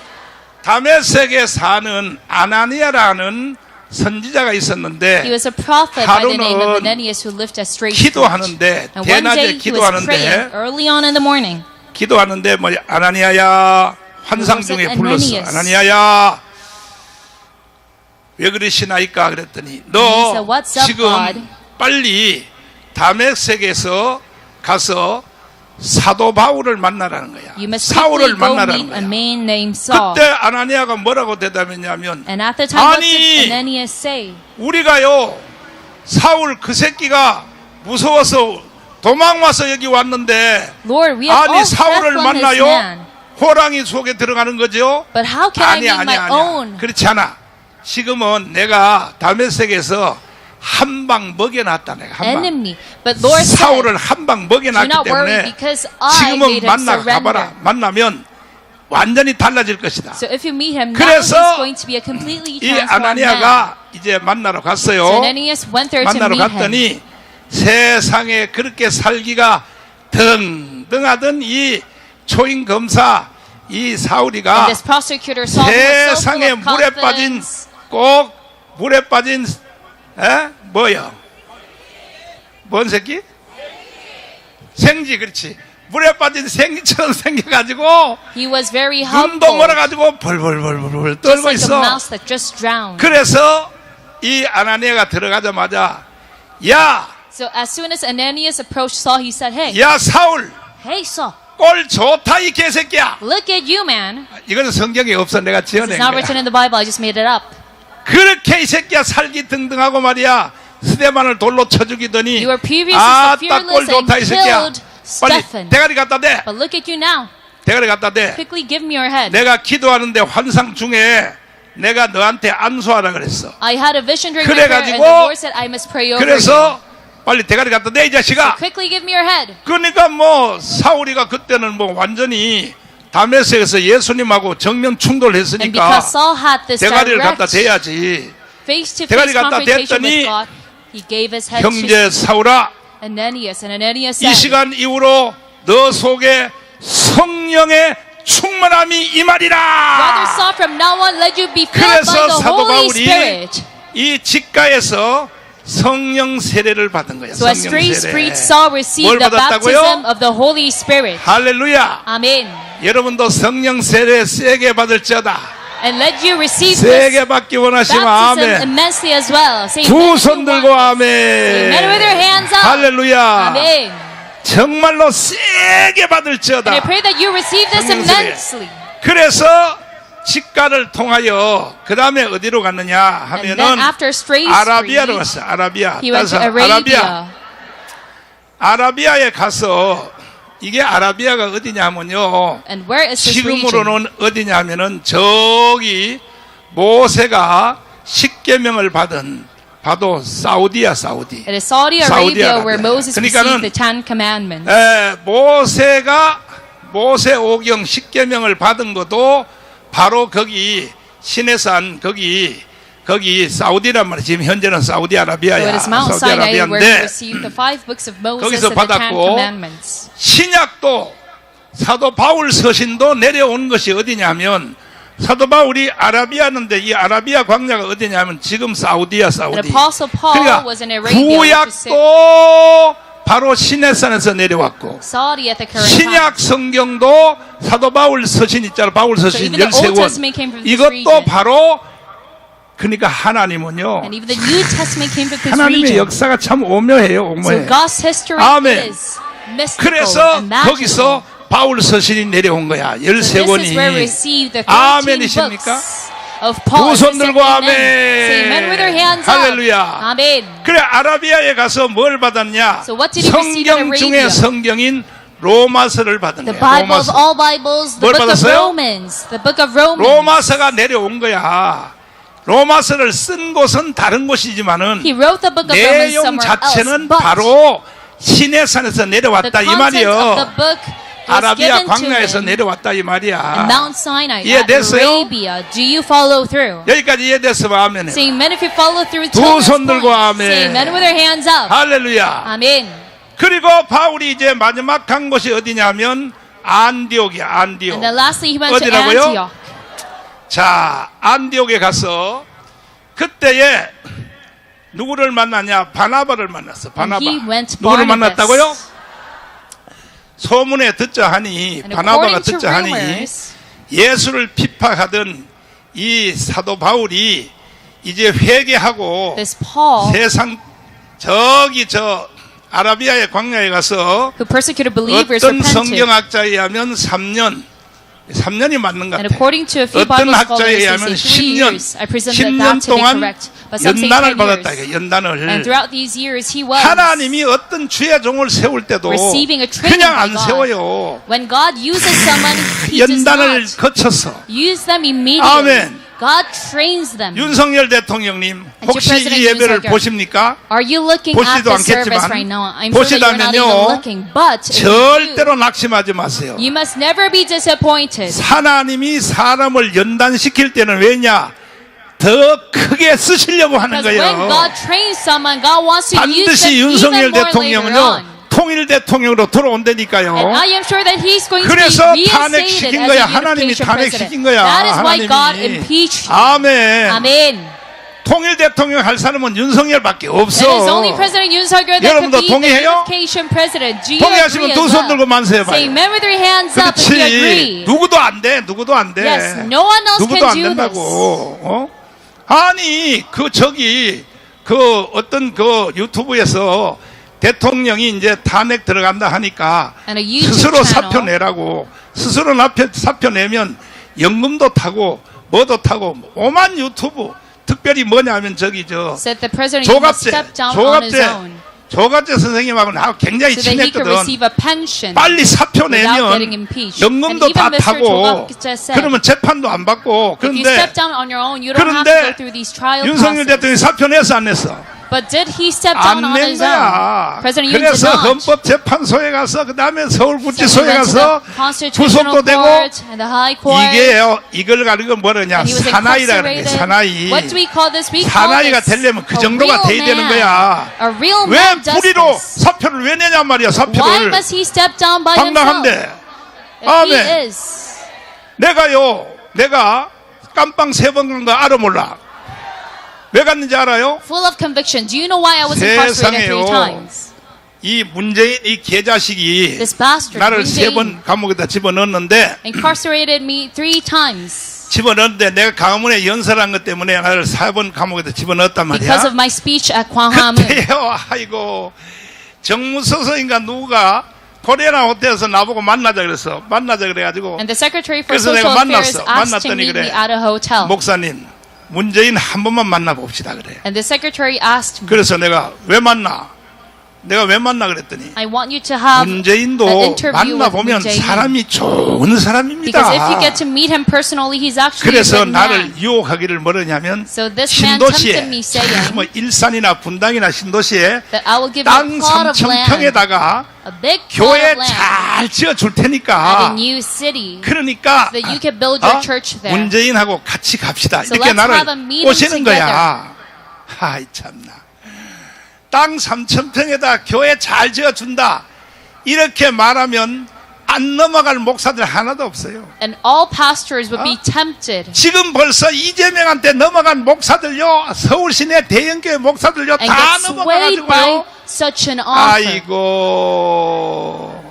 다메섹에 사는 아나니아라는 선지자가 있었는데 He was a prophet by the name of 하루는 Ananias who lived at Straight Street. 기도하는데 And one 대낮에 day he was praying 기도하는데 early on in the morning. 기도하는데 뭐 아나니아야 환상 중에 He 불렀어. said, Ananias. 아나니아야 왜 그러시나이까 그랬더니 he 너 said, "What's up, 지금 God?" 빨리 다메섹에서 가서 사도 바울을 만나라는 거야. You must 사울을 quickly go 만나라는 meet a 거야. man named Saul. 그때 아나니아가 뭐라고 대답했냐면 And at the time, what 아니, did Ananias say? 우리가요 사울 그 새끼가 무서워서 도망와서 여기 왔는데 Lord, we have 아니 all fled 사울을 from this 만나요? man. 호랑이 속에 들어가는 거죠? But how can I meet my own? 그렇지 않아. 지금은 내가 다메섹에서 한 방 먹여놨다 내가 한 방. enemy? But Lord 사울을 said, 한 방 do 먹여놨기 not worry 때문에 because I 지금은 made him 만나 surrender. 가봐라. 만나면 완전히 달라질 것이다. So if you meet him now, 그래서 he's going to be a completely 이 transformed man. 아나니아가 이제 만나러 갔어요. So Ananias went there to 만나러 meet him. 갔더니 세상에 그렇게 살기가 등등하던 이 초임 검사 이 And 사울이가 this prosecutor Saul who was so 세상에 full of 물에 빠진 confidence. 꼭 물에 빠진 뭐요? 뭔 새끼? 생쥐 그렇지. 물에 빠진 생쥐처럼 생겨가지고 He was very 눈도 humble, 멀어가지고 벌벌벌벌 just 떨고 like a 있어. mouse that just drowned. 그래서 이 아나니아가 들어가자마자 야, So as soon as Ananias approached Saul, he said, Hey, 야 사울 hey Saul, 꼴 좋다 이 개새끼야. look at you, man. 이거는 성경에 없어 내가 This 지어낸 is not 거야. written in the Bible. I just made it up. 그렇게 이 새끼야 살기 등등하고 말이야 스데반을 돌로 쳐 죽이더니 You were previous 아따 as 꼴 fearless 좋다 이 and 새끼야. killed 빨리 Stephen. 대가리 갖다 대. But look at you now. 대가리 갖다 대. Quickly give me your head. 내가 기도하는데 환상 중에 내가 너한테 안수하라 그랬어. I had a vision during my prayer, and 그래가지고 the Lord said, I must pray over you. 그래서 빨리 대가리 갖다 내 이 자식아. Quickly give me your head. 그러니까 뭐 사울이가 그때는 뭐 완전히 다메섹에서 예수님하고 정면 And 충돌했으니까 because Saul had this 대가리를 갖다 direct 대야지. face-to-face 대가리 갖다 confrontation 댔더니 with God, he gave his head to 형제 사울아, Ananias, and Ananias 이 said, 시간 이후로 너 속에 성령의 충만함이 Brother 임하리라. Saul, from now on, let you be filled by 그래서 the 사도 Holy 바울이 Spirit. 이 직가에서 성령 세례를 받은 거야. So as 성령 three 세례. streets Saul received 뭘 the 받았다고요? baptism of the Holy Spirit. 할렐루야. Amen. 여러분도 성령 세례 세게 받을지어다. And let you receive 세게 this 받기 원하시면 baptism 아멘. immensely as well. Say 두 amen if 손 you 들고 want. 아멘. Amen with your hands up. 할렐루야. Amen. 정말로 세게 받을지어다. And I pray that you receive this 성령 세례. immensely. 그래서 직가를 통하여 그 다음에 어디로 갔느냐 And then 하면은 after straight 아라비아로 street, 갔어. 아라비아. he went to 따라서 Arabia. 아라비아에 가서 이게 아라비아가 어디냐면요. And where is this region? 지금으로는 어디냐면은 저기 모세가 십계명을 받은 바로 사우디야, 사우디. It is Saudi Saudi Arabia where Arabia. Moses 그러니까는 received the Ten Commandments. 모세가 모세 오경 십계명을 받은 것도 바로 거기 시내산 거기 사우디란 말이야. 지금 현재는 So 사우디아라비아야. it is Mount Sinai where he 사우디아라비아인데 received the 5 books of Moses 거기서 and the Ten 받았고 Commandments. 신약도 사도 바울 서신도 내려온 것이 어디냐면 사도 바울이 아라비아인데 이 아라비아 광야가 어디냐면 지금 사우디야, And 사우디. Apostle Paul 그러니까 was in Arabia, which is 구약도 바로 시내산에서 내려왔고 Saudi at the current time. 신약 성경도 사도 바울 서신 있잖아. 바울 So 서신 even the Old 13권. Testament came from this 이것도 region. 바로 그러니까 하나님은요. And even the New Testament came from this 하나님의 region. 역사가 참 오묘해요. So 오묘해. God's history 아멘. is mystical 그래서 and magical. 거기서 바울 서신이 내려온 거야. So this is where we 13권이. receive the 13 아멘이십니까? books of Paul. 두 손 Say 들고 amen. Say amen with your hands up. 할렐루야. Amen. 그래 아라비아에 가서 뭘 받았냐? So what did he receive in 성경 중에 Arabia? 성경인 로마서를 받은 The 거야. Bible of 로마서. all Bibles, the 뭘 book of 받았어요? Romans, the book of Romans. 로마서가 내려온 거야. 로마서를 쓴 곳은 다른 곳이지만은 He wrote the book of Romans 내용 somewhere else, 자체는 but 바로 시내산에서 the 내려왔다 이 content of the 말이요. book was 아라비아 given to 광야에서 him 내려왔다 이 in 말이야. Mount Sinai at 이해됐어요? Arabia. Do you follow through? 여기까지 이해됐으면 아멘. Say amen if you follow through. 두 till this 손 들고 point. 아멘. Say amen with your hands up. 할렐루야. Amen. 그리고 바울이 이제 마지막 간 곳이 어디냐면 안디옥이야. 안디옥. And then lastly, he went to 어디라고요? Antioch. 자, 안디옥에 가서 그때에 누구를 만나냐? 바나바를 만났어. 바나바. he went to 누구를 Barnabas. 만났다고요? 소문에 듣자 하니 And 바나바가 according to 듣자 하니 rumors, 예수를 핍박하던 이 사도 바울이 이제 회개하고 this Paul, 세상 저기 저 아라비아의 광야에 가서 who persecuted believers, 어떤 repented. 성경학자에 의하면 3년이 맞는 것 And 같아. according to a few 어떤 Bible 학자에 scholars, they 의하면 say 3 years. I presume 10년 that to be 동안 correct. But some say 연단을 10 받았다. years. 이게 연단을. And throughout these years, he was 하나님이 어떤 주의 종을 세울 때도 receiving a training 그냥 by 안 God. 세워요. When God uses someone, he does 연단을 not 거쳐서. use them immediately. 아멘. God trains them. 윤석열 대통령님 혹시 President 이 예배를 윤석열. 보십니까? Are you looking at 보시지도 the service 않겠지만 right now? I'm sure that you're not 보시다면요. even looking. But if you 절대로 낙심하지 마세요. do, you must never be disappointed. 하나님이 사람을 연단시킬 때는 왜냐? 더 크게 쓰시려고 하는 Because when 거예요. God trains someone, God wants to use them 반드시 even 윤석열 more later 대통령은요 on. 통일 대통령으로 들어온다니까요. And I am sure that he's going to be 그래서 reinstated 탄핵시킨 as 거야. a 하나님이 unification 탄핵시킨 president. 거야. That is why God 하나님이. impeached him. 아멘. Amen. 통일 대통령 할 사람은 윤석열밖에 And it's only 없어. President Yoon Suk-yeol that 여러분도 could be the 동의해요? unification president. Do you 동의하시면 agree 두 as 손 들고 well? 만세해봐요. Say amen with your hands up if you agree. 그렇지. 누구도 안 돼. 누구도 안 돼. Yes, no one else 누구도 can 안 do 된다고. this. 어? 아니 그 어떤 그 유튜브에서 대통령이 이제 탄핵 들어간다 하니까 And a YouTube 스스로 channel. 사표 내라고. 스스로 사표 내면 연금도 타고 뭐도 타고 오만 유튜브. 특별히 뭐냐면 저기 저 Said the president must 조갑제 step down on his 조갑제 own. 조갑재 선생님하고 나하고 굉장히 so that he could 친했거든. receive a pension 빨리 사표 without getting 내면 impeached. 연금도 And 다 even Mr. 타고 조갑재 said, 그러면 재판도 안 받고. if you 그런데 step down on your own, you don't have to go through these trial 윤석열 process. 대통령이 사표 냈어 안 냈어? But did he step down 안 on 낸 his own? 거야. President Yoon did 그래서 not. 헌법재판소에 가서 그 다음에 So he 서울구치소에 went to 가서 the Constitutional 구속도 되고 Court and the High Court. 이게요 이걸 가지고 뭐냐 And he was 사나이라 그러는 incarcerated. 게 사나이. What do we call this? We call 사나이가 this 되려면 그 a 정도가 real 돼야 되는 man. 거야. A real 왜 man 불의로 justice. 사표를 왜 내냔 말이야. Why 사표를 must he step down by 당당한데. himself? If 아멘. he is. 내가 깜빵 3번 간 거 알아 몰라? 왜 갔는지 알아요? Full of conviction. Do you know why I was incarcerated 3 세상에요. times? 이 문재인 이 개자식이 This bastard, 나를 Moon 3번 감옥에다 집어넣었는데 incarcerated me 3 times 집어넣었는데 내가 강화문에 연설한 것 때문에 나를 4번 감옥에다 집어넣었단 말이야. because of my speech at Gwanghwamun. 그때요. 아이고 정무서서인가 누가 코리아나 호텔에서 나보고 만나자 그랬어. 만나자 그래가지고 And the Secretary for 그래서 Social 내가 Affairs 만났어. asked to 만났더니 meet me 그래. at a hotel. 목사님 문재인 한 번만 만나봅시다 그래. And the Secretary asked me, 그래서 내가 왜 만나? 내가 왜 만나 그랬더니 I want you to have an 문재인도 interview with 만나보면 Moon Jae-in. 사람이 좋은 사람입니다. Because if you get to meet him personally, he's actually a 그래서 good 나를 man. 유혹하기를 뭐냐면 So this man tempted 신도시에 me saying 뭐 일산이나 분당이나 신도시에 that I will give you 땅 a plot of land, 3,000평에다가 a big plot 교회 of land 잘 지어 줄 at a 테니까 new city. 그러니까 that you can build your church there. 문재인하고 같이 갑시다. So 이렇게 let's have a 나를 meeting 꼬시는 together. 거야. 하이 참나. 땅 3,000평에다 교회 잘 지어준다. 이렇게 말하면 안 넘어갈 목사들 하나도 없어요. And all pastors would be tempted 지금 벌써 이재명한테 넘어간 목사들요. 서울시내 대형교회 목사들요. and 다 get swayed by 넘어가가지고요. such an offer. 아이고.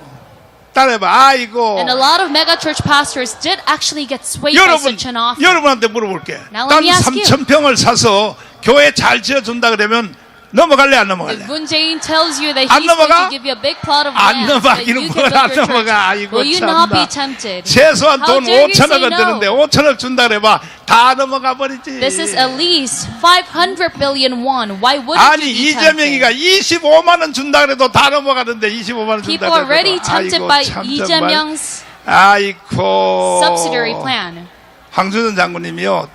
따라해봐. 아이고. And a lot of mega church pastors did actually get swayed by such an offer. 여러분한테 물어볼게. Now 땅 let me ask you. 3,000평을 사서 교회 잘 지어준다 그러면 넘어갈래 안 넘어갈래? If Moon Jae-in tells you that 안 he's going 넘어가? to give you a big plot of 안 land so that 넘어가기는 you 뭘 can 안 build your church, 넘어가. 아이고 will you not 참나. be tempted? 최소한 How 돈 dare you 5천억은 say no? 드는데 5천억 준다 그래봐. 다 넘어가 버리지. This is at least 500 billion won. Why wouldn't 아니 you be 이재명이가 tempted? 25만 원 준다 그래도 다 넘어가는데 25만 원 준다 People are already 그래도. tempted 아이고, by 참 Lee 정말. Jae-myung's 아이고. subsidiary plan. 황준선 장군님이요.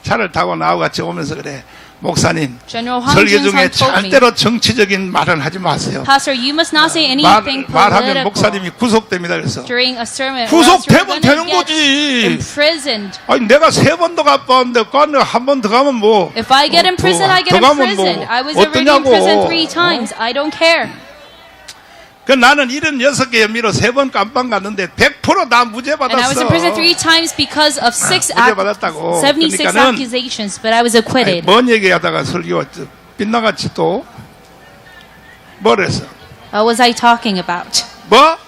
차를 타고 나하고 같이 오면서 그래. 목사님, General Hwang 설교 중에 Jun-sun told me, 절대로 정치적인 말은 하지 마세요. Pastor, you must not say anything 말하면 political 목사님이 구속됩니다. 그래서 during a sermon. or else you're 구속되면 되는 gonna get 거지. imprisoned. 아니 내가 3번도 갔봤는데 한 번 더 가면 뭐? If I get imprisoned, I get 더 가면 imprisoned. 뭐 I was already in 어떠냐고. prison 3 times. I don't care. 그 나는 76개 혐의로 3번 깜빵 갔는데 100% 다 무죄 And I was in prison 받았어. 3 times because of 76 그러니까는 accusations, but I was acquitted. 뭔 얘기하다가 설교 빗나같이 또 뭐랬어? What was I talking about? 뭐?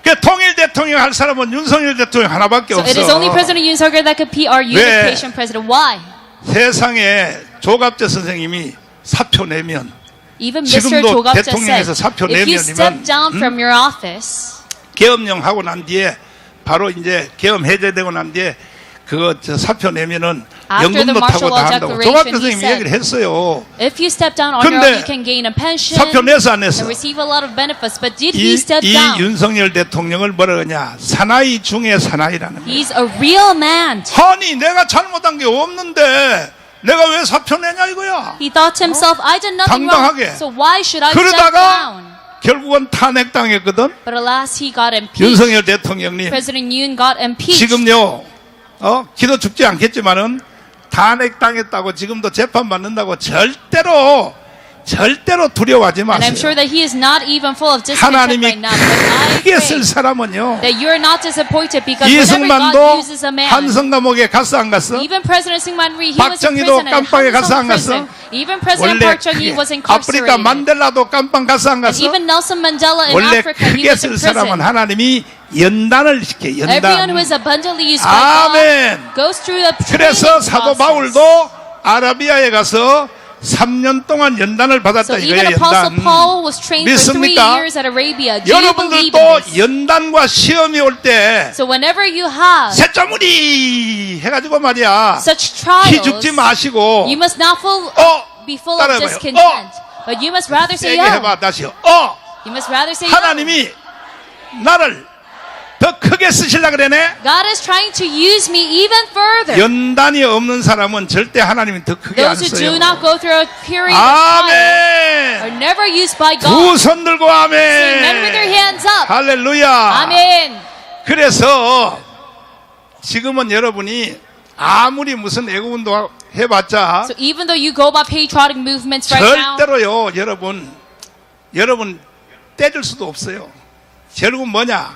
그 통일 대통령 할 사람은 윤석열 대통령 하나밖에 So it is only 없어. President Yoon Suk-yeol that could be our unification president. Why? 세상에 조갑재 선생님이 사표 내면 Even Mr. 지금도 Jo Gap-je 대통령에서 said, 사표 if you 내면이면, step down from your office, 계엄령 하고 난 뒤에 바로 이제 계엄 해제되고 난 뒤에 그거 사표 내면은 After the 연금도 타고 martial law 다 한다고 declaration, 조갑재 he 선생님이 said, 얘기를 했어요. if you step down on your 근데 own, you can gain a pension 사표 냈어 안 냈어? and receive a lot of benefits. But did he step 이 down? 윤석열 대통령을 뭐라 그러냐 사나이 중에 사나이라는 거야. He's a real man. 아니 내가 잘못한 게 없는데 내가 왜 사표 내냐 이거야. He thought to himself, I did nothing 당당하게. wrong, so why should I step 그러다가 down? 결국은 탄핵당했거든. But alas, he got impeached. 윤석열 대통령님 President Yoon got impeached. 지금요 기도 죽지 않겠지만은 탄핵당했다고 지금도 재판받는다고 절대로 두려워하지 And I'm 마세요. sure that he is not even full of discontent 하나님이 right now. But I 크게 pray 쓸 사람은요. that you're not disappointed because whenever God 이승만도 uses a man, 한성 감옥에 갔어 안 갔어? even President Syngman Rhee, he was in 박정희도 prison and 깜빵에 갔어 안 Hang Sung prison. 갔어? Even President 원래 Park Chung-hee was 아프리카 incarcerated. 만델라도 깜빵 갔어 안 And 갔어? even Nelson Mandela in 원래 Africa, he 크게 was 쓸 in 사람은 prison. 하나님이 연단을 시켜 Everyone who 연단. is abundantly used by God 아멘. goes through a 그래서 training 사도 process. 바울도 아라비아에 가서 3년 동안 연단을 받았다 So even 이거예요. Apostle 연단. Paul was trained for 3 믿습니까? years at Arabia. Do you believe 여러분들도 in this? 연단과 시험이 올 때 So whenever you have 새쩌무리 해가지고 말이야 such 기죽지 trials, 마시고 you must not fall be full of 따라해봐요. discontent. But you must rather say 세게 해봐. 다시요. You must rather say 하나님이 나를 더 크게 쓰시려고 그러네. God is trying to use me even further. 연단이 없는 사람은 절대 하나님이 더 크게 안 Those who 써요. do not go through a period of trial are 아멘. never used by 두 God. 손 들고 Say amen with their 아멘. hands up. 할렐루야. Amen. 그래서 지금은 여러분이 아무리 무슨 애국운동 해봤자 So even though you go by patriotic movements right now, 절대로요, 여러분 떼줄 수도 없어요. 결국은 뭐냐?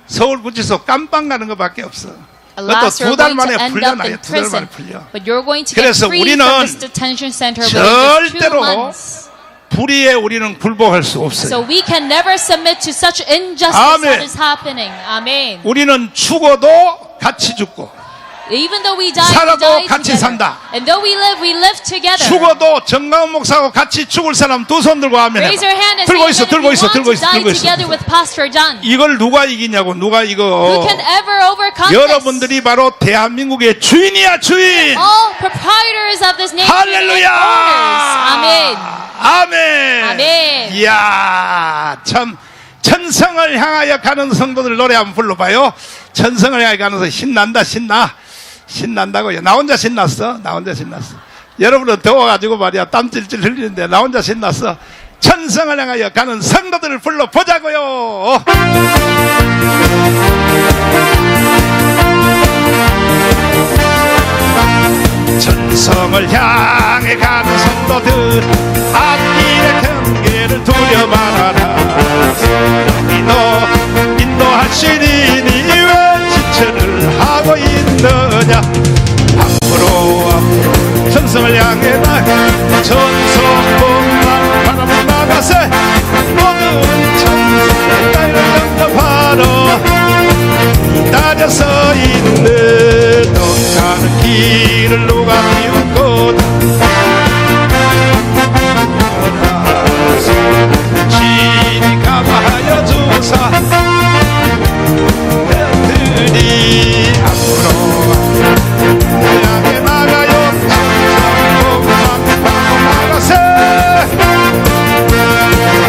서울구치소 깜빵 가는 것밖에 없어. 그것도 alas, you're 2달 going 만에 to end up 풀려나요. in 2달 만에 prison. 풀려. But you're going to get 그래서 free 우리는 from this detention center within just 2 절대로 months. 불의에 우리는 굴복할 수 없어요. So we can never submit to such injustice Amen. that is happening. Amen. 우리는 죽어도 같이 죽고 Even though we die, we 살아도 die 같이 together. 산다. And though we live together. 죽어도 정강훈 목사하고 같이 죽을 사람 두 손 들고 하면 Raise your hand and 들고 say, 있어, even 들고 if 있어, you 들고 want 있어, to die 들고 있어. together with Pastor John. 이걸 누가 이기냐고, 누가 Who 이거? can ever overcome 여러분들이 바로 대한민국의 주인이야, 주인. this? All proprietors of this nation and 할렐루야. owners. Amen. 아멘. 아멘. 이야, 참 천성을 향하여 가는 성도들 노래 한번 불러봐요. 천성을 향하여 가면서 신난다, 신난다고요. 나 혼자 신났어. 여러분은 더워가지고 말이야 땀 찔찔 흘리는데 나 혼자 신났어. 천성을 향하여 가는 성도들을 불러보자고요. 천성을 향해 가는 성도들, 앞길의 경계를 두려 말아라. 인도하시리니 왜 지체를 하고 있느냐. 앞으로 천성을 향해 나가, 천성봉만 바라보 나가세. 모든 천성의 나를 영접하러 기다려 서 있는 가는 길을 누가 비웃거든. 진이 감화하여 주사 들이 앞으로 향해 나가요. 천성봉만 바라보 나가세.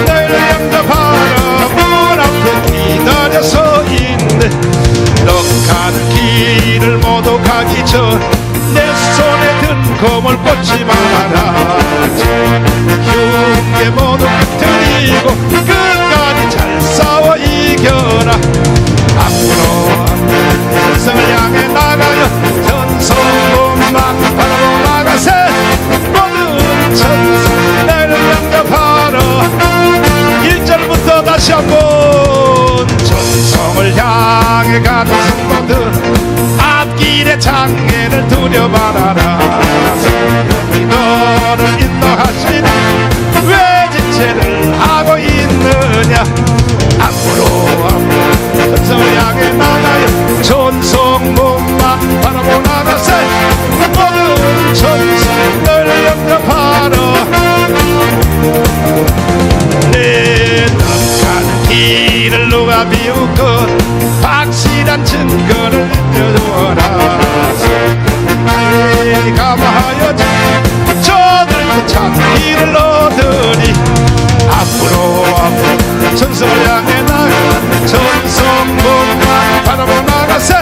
너희를 영접하러 문 앞에 기다려 서 있는 가는 길을 모두 가기 전 내 손에 든 검을 꽂지 말아라. 흉계 모두 드리고 끝까지 잘 싸워 이겨라. 앞으로 천성을 향해 나가요. 천성문만 바라보 나가세. 모든 천성 나를 영접하러. 1절부터 다시 한번. 천성을 향해 가는 성도들, 앞길의 장애를 두려 말아라. 너를 인도하시니 왜 지체를 하고 있느냐. 앞으로 천성을 향해 나가요. 천성문만 바라보 나가세. 모든 천성 너를 영접하러. 내 가는 길을 누가 비웃고 확실한 증거를 내려주어라. 하나님이 감화하여 저들도 참 길을 얻으리. 앞으로 천성을 향해 나가, 천성문만 바라보 나가세.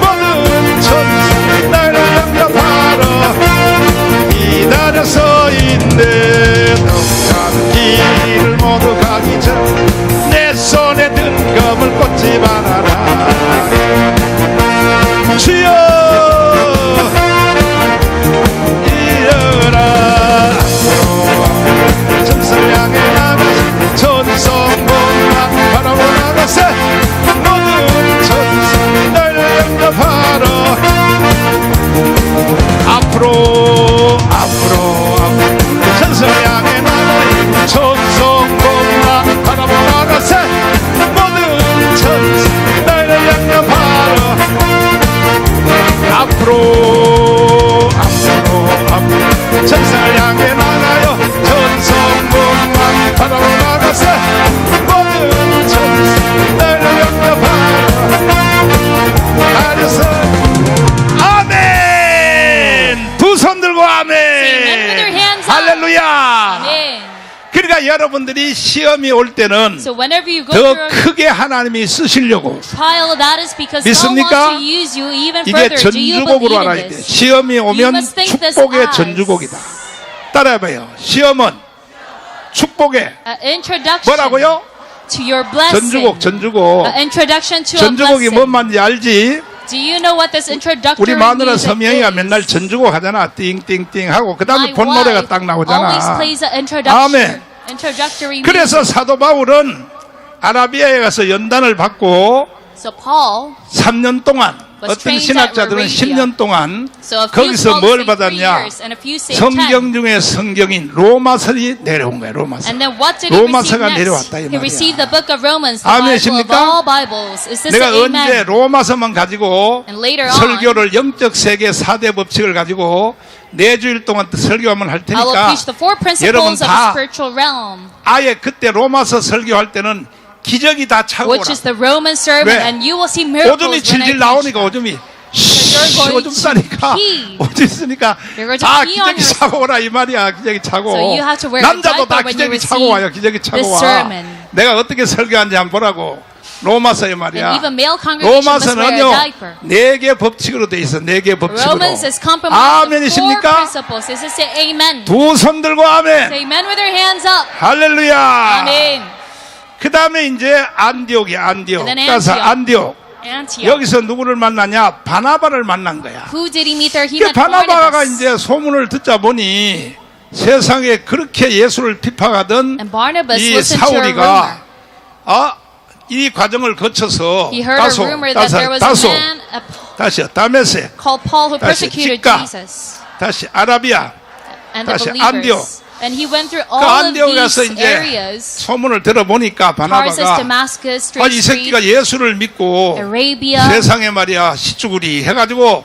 모든 천성 나를 영접하러 기다려 서 있네. 가는 길을 모두 가기 전 내 손에 든 검을 꽂지 말아라. 주여 이어라. 천성을 향해 나가세. 천성문만 바라보 나가세. 모든 천성 나를 영접하러. 앞으로 천성을 향해 나가요. 천성문만 바라보 나가세. 모든 천성 나를 영접하러. 앞으로 천성을 향해 나가요. 천성문만 바라보 나가세. 모든 천성 나를 영접하러. 가려서 아멘. 두 손 들고 아멘. Amen with your hands up. 할렐루야. 여러분들이 시험이 올 때는 So whenever you go 더 through 크게 하나님이 쓰시려고 trial, that is because God 믿습니까? wants to use you even 이게 further. Do you 전주곡으로 believe in 알아야 돼. this? 시험이 오면 must think this 축복의 as- 전주곡이다. 따라해봐요. 시험은 축복의 Introduction 뭐라고요? to your blessing. 전주곡. Introduction to 전주곡이 a 뭔 blessing. 말인지 알지? Do you know what this introductory 우리 마누라 music 서명이가 is? 맨날 전주곡 하잖아. 띵띵띵 하고 그 다음에 My 본 노래가 wife 딱 always 나오잖아. plays an introduction. 아멘. Introductory 그래서 music. 사도 바울은 아라비아에 가서 연단을 받고 So Paul 3년 동안 was 어떤 trained 신학자들은 at 10년 동안 So a few 거기서 scholars 뭘 say 3 받았냐? years, and a few say 10. 성경 중에 성경인 로마서이 내려온 거야. 로마서. And then what did he receive 로마서가 next? 내려왔다 이 He 말이야. received the book of Romans, the 아멘, Bible of 십니까? all Bibles. Is this 내가 an 언제 amen? 로마서만 가지고 And later on, 설교를 영적 세계 4대 법칙을 가지고 4주일 동안 설교하면 할 I will 테니까 preach the 4 여러분 principles of the 다 spiritual realm, 아예 그때 로마서 설교할 때는 기적이 다 차고 which is the Roman sermon, 왜? and you will see miracles 오줌이 when I 질질 preach 나오니까 them. 오줌이 you're going 오줌 싸니까 to pee. 오줌 쓰니까 You're going to 아 pee on 기적이 yourself. 차고 오라 이 말이야. 기적이 차고 So you have to wear a 남자도 다 diaper when you 기적이 차고 receive 와요. 기적이 차고 this 와. sermon. 내가 어떻게 설교하는지 한번 보라고. 로마서의 말이야. And even male congregation must wear a 로마서는요 diaper. 4개 법칙으로 돼 있어. 4개 법칙으로. Romans is compromised of 4 아멘이십니까? principles. Is this say amen? 두 손 들고 아멘. Say amen with your hands up. 할렐루야. Amen. 그 다음에 이제 안디옥이야. 안디옥. And then 따라서 Antioch. 안디옥. Antioch. 여기서 누구를 만나냐? 바나바를 만난 거야. Who did he meet there? He 그 met 바나바가 Barnabas. 이제 소문을 듣자 보니 세상에 그렇게 예수를 핍박하던 And Barnabas 이 listened to a rumor. 사울이가 이 과정을 거쳐서 He heard a rumor that there was a man 다시 다메섹 called Paul who 다시 persecuted 직가, Jesus 다시 아라비아 and the 다시 believers. And he went through 그 all of 안디옥 가서 these 이제 areas. 소문을 들어보니까 Tarsus, 바나바가 Damascus, 이 Straight Street, 새끼가 예수를 믿고 Arabia. 세상에 말이야 시쭈구리 해가지고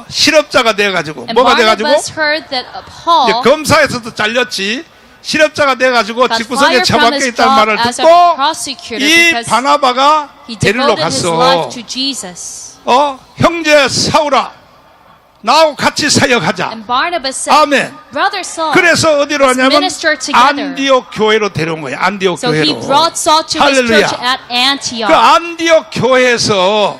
실업자가 돼가지고 And 뭐가 돼가지고 Barnabas heard that 이제 Paul 검사에서도 잘렸지. 실업자가 돼가지고 got 집구석에 fired from 처박혀 his 있다는 job 말을 as a 듣고 prosecutor 이 because 바나바가 he 데리러 devoted his 갔어. life to Jesus. 형제 사울아 나하고 같이 사역하자. And Barnabas said, 아멘. Brother Saul. 그래서 어디로 let's 하냐면 minister together. 안디옥 교회로 데려온 거예요. 안디옥 So he 교회로. brought Saul to his 할렐루야. church at 그 Antioch. 안디옥 교회에서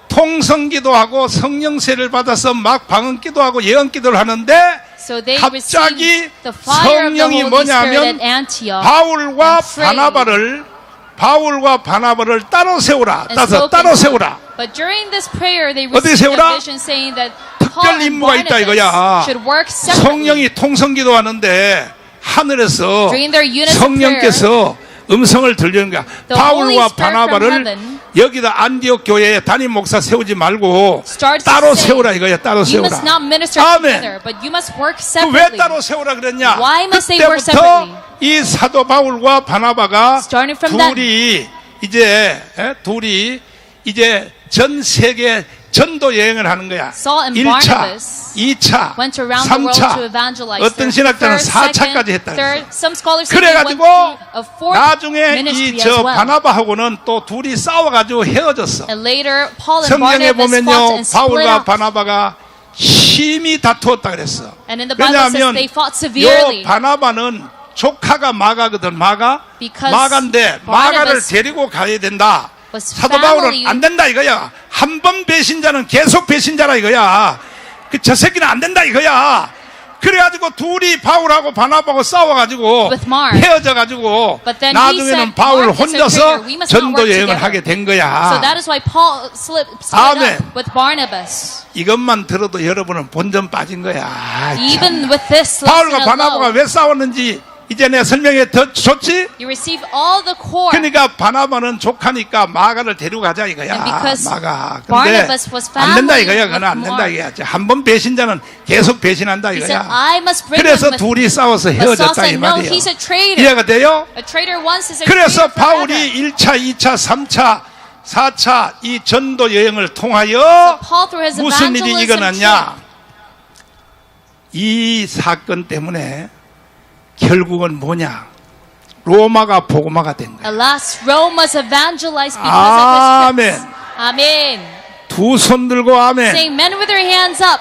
통성기도하고 성령세를 받아서 막 방언기도하고 예언기도를 하는데 So they 갑자기 received the fire of the 성령이 Holy Spirit 뭐냐면 at Antioch. 바울과 and prayed. 바나바를 따로 세우라. and 따서 spoke 따로 in 세우라. tongues. But during this prayer, they 어떻게 received 세우라? a vision saying that 특별 Paul and 임무가 있다 Barnabas 이거야. should work separately. 성령이 통성기도 하는데 하늘에서 During their units of 성령께서 음성을 들리는 거야. The 바울과 Holy Spirit 바나바를 from heaven 여기다 안디옥 교회에 담임 목사 세우지 말고 starts to 따로 say, 세우라 이거야. 따로 You 세우라. must not minister 아멘. together, but you must work 왜 separately. 따로 세우라 그랬냐? Why must they work 그때부터 separately? 이 사도 바울과 바나바가 Starting from that- 둘이 이제 전 세계 전도 여행을 하는 거야. Saul and 1차, Barnabas 2차, went around the world to 3차. evangelize. 어떤 Their 신학자는 third, 4차까지 second, 했다 third. 그랬어. Some scholars say they went 그래가지고 through a fourth 나중에 ministry 이 as well. 바나바하고는 또 둘이 싸워가지고 헤어졌어. And later, Paul and 성경에 Barnabas fought 보면요, and split 바울과 up. 바나바가 심히 다투었다 그랬어. And in the Bible says 왜냐하면 they fought severely. 요 바나바는 조카가 마가거든. Because 마가인데 마가를 Barnabas 데리고 가야 된다. was 사도 family. 바울은 안 된다 이거야. 한 번 배신자는 계속 배신자라 이거야. 저 새끼는 안 된다 이거야. 그래가지고 둘이 바울하고 바나바하고 싸워가지고 With Mark. 헤어져가지고 But then he 나중에는 said, 바울 Mark is a 혼자서 traitor. We must not 전도 work 여행을 together. 하게 된 So 거야. that is why Paul split 아멘. up with Barnabas. 이것만 들어도 여러분은 본전 빠진 거야. Even with this lesson 바울과 바나바가 alone, 왜 싸웠는지 이제 내가 설명해 더 줬지? you receive all the core. 그러니까 바나바는 조카니까 마가를 데리고 가자 이거야. And because 마가. 근데 Barnabas was 안 된다 family 이거야. 그건 안 with 된다 Mark. 이거야. 한 번 배신자는 계속 배신한다 He said, 이거야. I must bring 그래서 him with 둘이 me. 싸워서 But Saul 헤어졌다 이 said, no, 말이에요. he's a traitor. 이해가 돼요? A traitor once is a 그래서 traitor forever. 바울이 1차, 2차, 3차, 4차 이 전도 여행을 통하여 Paul through his 무슨 일이 evangelism 일어났냐? trip, 이 사건 때문에 결국은 뭐냐? 로마가 복음화가 된 거야. alas, Rome was evangelized because of his 아멘. trips. Amen. 두 손 들고 아멘. Saying, men with their hands up.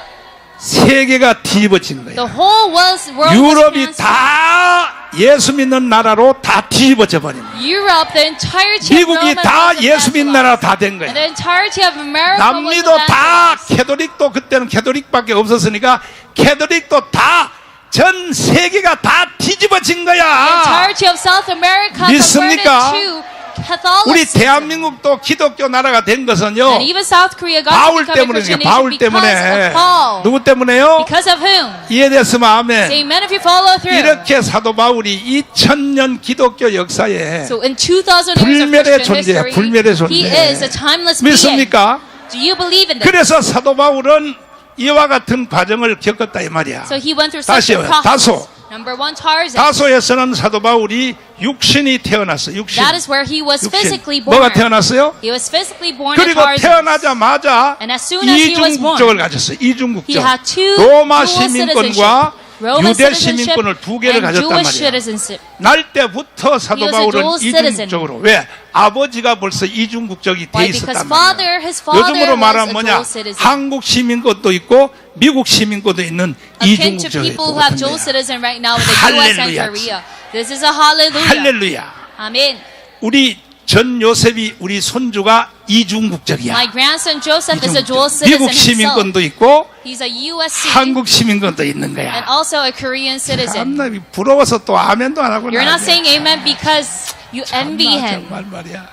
세계가 뒤집어진 거야. The whole world was 유럽이 canceled. 다 예수 믿는 나라로 다 뒤집어져 버린 거야. Europe, the entirety of 미국이 Rome 다 was 예수 믿는 evangelized. 나라 다 된 And 거야. the entirety of America was 남미도 다 evangelized. 캐톨릭도 그때는 캐톨릭밖에 없었으니까 캐톨릭도 다 전 세계가 다 뒤집어진 The 거야. entirety of South America 믿습니까? converted to 우리 Catholicism. 대한민국도 기독교 나라가 된 것은요, And even South Korea got to 바울 become a 때문에, Christian 바울 nation because 때문에. of Paul. 누구 때문에요? Because of whom? 이해됐으면 Say 아멘. amen if you follow through. 이렇게 사도 바울이 2000년 기독교 역사에 So in 2000 years of 불멸의 Christian 존재야, history, 불멸의 존재. he is a timeless being. 믿습니까? Do you believe in this? 그래서 사도 바울은 이와 같은 과정을 겪었다 이 말이야. So he went through such a 다시요. process. 다소. Number one, Tarzan. 다소에서는 사도 바울이 육신이 태어났어. 육신. That is where he was 육신. physically born. 뭐가 태어났어요? He was physically born at 그리고 Tarzan. 태어나자마자 And as soon as he was 이중국적을 born, 가졌어요. 이중국적. he had two 로마 dual 시민권과 Roman 유대 citizenship 시민권을 두 개를 and 가졌단 Jewish 말이야. citizenship. 날 때부터 사도 He was a 바울은 dual citizen. 이중국적으로. 왜? 아버지가 벌써 이중국적이 돼 Why? Because 있었단 말이야. his father 요즘으로 was 말하면 a 뭐냐? dual citizen. 한국 시민권도 있고 미국 시민권도 있는 Akin to 이중국적이 people who have dual 똑같은 거야. citizen right now with the US and 할렐루야. Korea. This is a hallelujah. 할렐루야. Amen. 우리 전 요셉이 우리 손주가 이중국적이야. My grandson Joseph is a 이중국적. dual citizen 미국 himself. 시민권도 있고 He's a US citizen 한국 시민권도 있는 and 거야. also a Korean citizen. 참나 부러워서 또 아멘도 안 하고 You're not 나중에. saying amen because you envy 참나, him. 정말 말이야.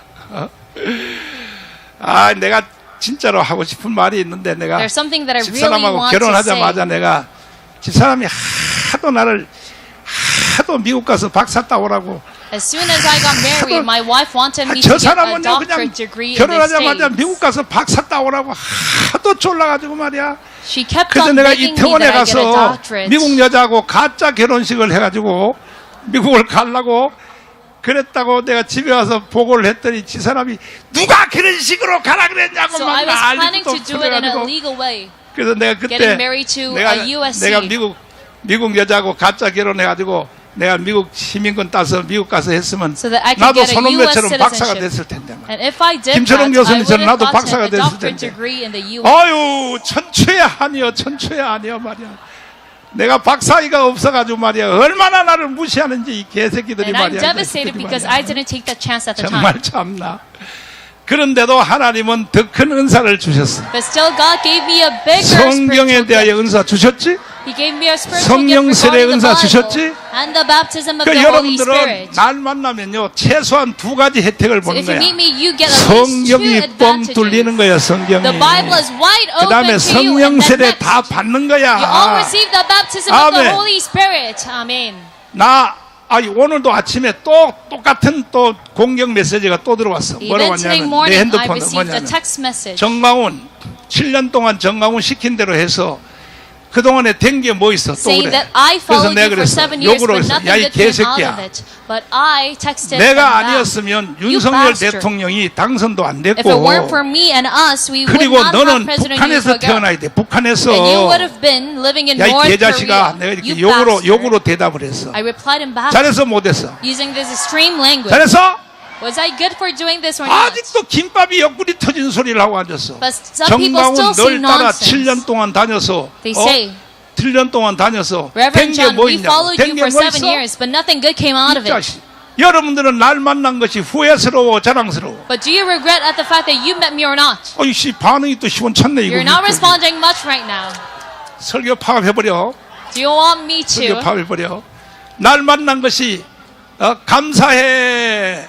아, 내가 진짜로 하고 싶은 말이 있는데 내가 There's something that I really 집사람하고 want to 결혼하자마자 say. 내가 집사람이 하도 나를 하도 미국 가서 박사 따오라고. As soon as I got married, my wife wanted me 저 to get a 사람은요 그냥 doctorate degree in the 결혼하자마자 States. 미국 가서 박사 따오라고 하도 졸라가지고 말이야. She kept 그래서 on 내가 begging me 이태원에 that I get a 가서 doctorate. 미국 여자하고 가짜 결혼식을 해가지고 미국을 가려고 그랬다고 내가 집에 와서 보고를 했더니 지 사람이 누가 그런 식으로 가라 그랬냐고 So 막 I was planning 난리도 to do it in a 쳐가지고 legal way. 그래서 내가 그때 getting married to a USC. 내가 미국 여자하고 가짜 결혼해가지고 내가 미국 시민권 따서 미국 가서 했으면 So that I could 나도 get a 손흥민처럼 US 박사가 citizenship. 됐을 텐데 And if I did 김철웅 that, I would 교수님처럼 have 나도 gotten 박사가 a 됐을 doctorate 텐데. degree in the US. 아유 천추의 한이여 천추의 한이여 말이야. 내가 박사위가 없어가지고 말이야 얼마나 나를 무시하는지 이 개새끼들이 And I'm 말이야. devastated 이 because 말이야. I didn't take that chance at the time. 정말 참나. 그런데도 하나님은 더 큰 은사를 주셨어. But still, God gave me a bigger 성경에 spiritual 대하여 gift. 은사 주셨지? He gave me a spiritual 성령 gift 세례 regarding the 은사 Bible 주셨지? and the baptism of 그 the Holy 여러분들은 Spirit. 날 만나면요 최소한 두 가지 혜택을 So 보는 if you 거야. meet me, you get at least two 성경이 뻥 뚫리는 advantages. 거야 성경이. The Bible is wide 그 다음에 open to you, 성령 and then 세례 next, 다 받는 you all 거야. receive the baptism of the 아멘. Holy Spirit. Amen. 오늘도 아침에 또 똑같은 또 공격 메시지가 또 들어왔어. 뭐라고 Even today 하냐면 내 morning, I 핸드폰에 received a 뭐냐면 text message. 정광훈 7년 동안 정광훈 시킨 대로 해서 그동안에 된 게 뭐 있어 또 Saying 그래. that I 그래서 followed 내가 you for 그랬어 7 years, 욕으로 but 했어. nothing 야 이 good came out of 개새끼야. it. But I texted them 내가 back. 아니었으면 You 윤석열 bastard. 대통령이 당선도 안 If it weren't 됐고 for me and us, we would 그리고 not have 너는 President 북한에서 Yoon Suk-yeol. 태어나야 돼. 북한에서 And you would have been living in 야 이 North 개자식아 Korea. 내가 이렇게 You bastard. 욕으로 대답을 했어. I replied him back 잘했어 못했어? using this extreme language. 잘했어? Was I good for doing this or not? 아직도 김밥이 옆구리 터진 소리를 하고 앉았어. But some people 정광훈 still say 널 따라 nonsense. 7년 동안 다녀서 They say, 7년 동안 다녀서 된 Reverend 게 John, 뭐 we 있냐고. followed 된 you 게 for 뭐 7 있어? years, but nothing good came out of 이 it. 자식. 여러분들은 날 만난 것이 후회스러워 자랑스러워. But do you regret at the fact that you met me or not? 어이씨 반응이 또 시원찮네 이거. You're not responding much right now. 설교 파업해버려. Do you want me 설교 to? 파업해버려. 날 만난 것이 감사해.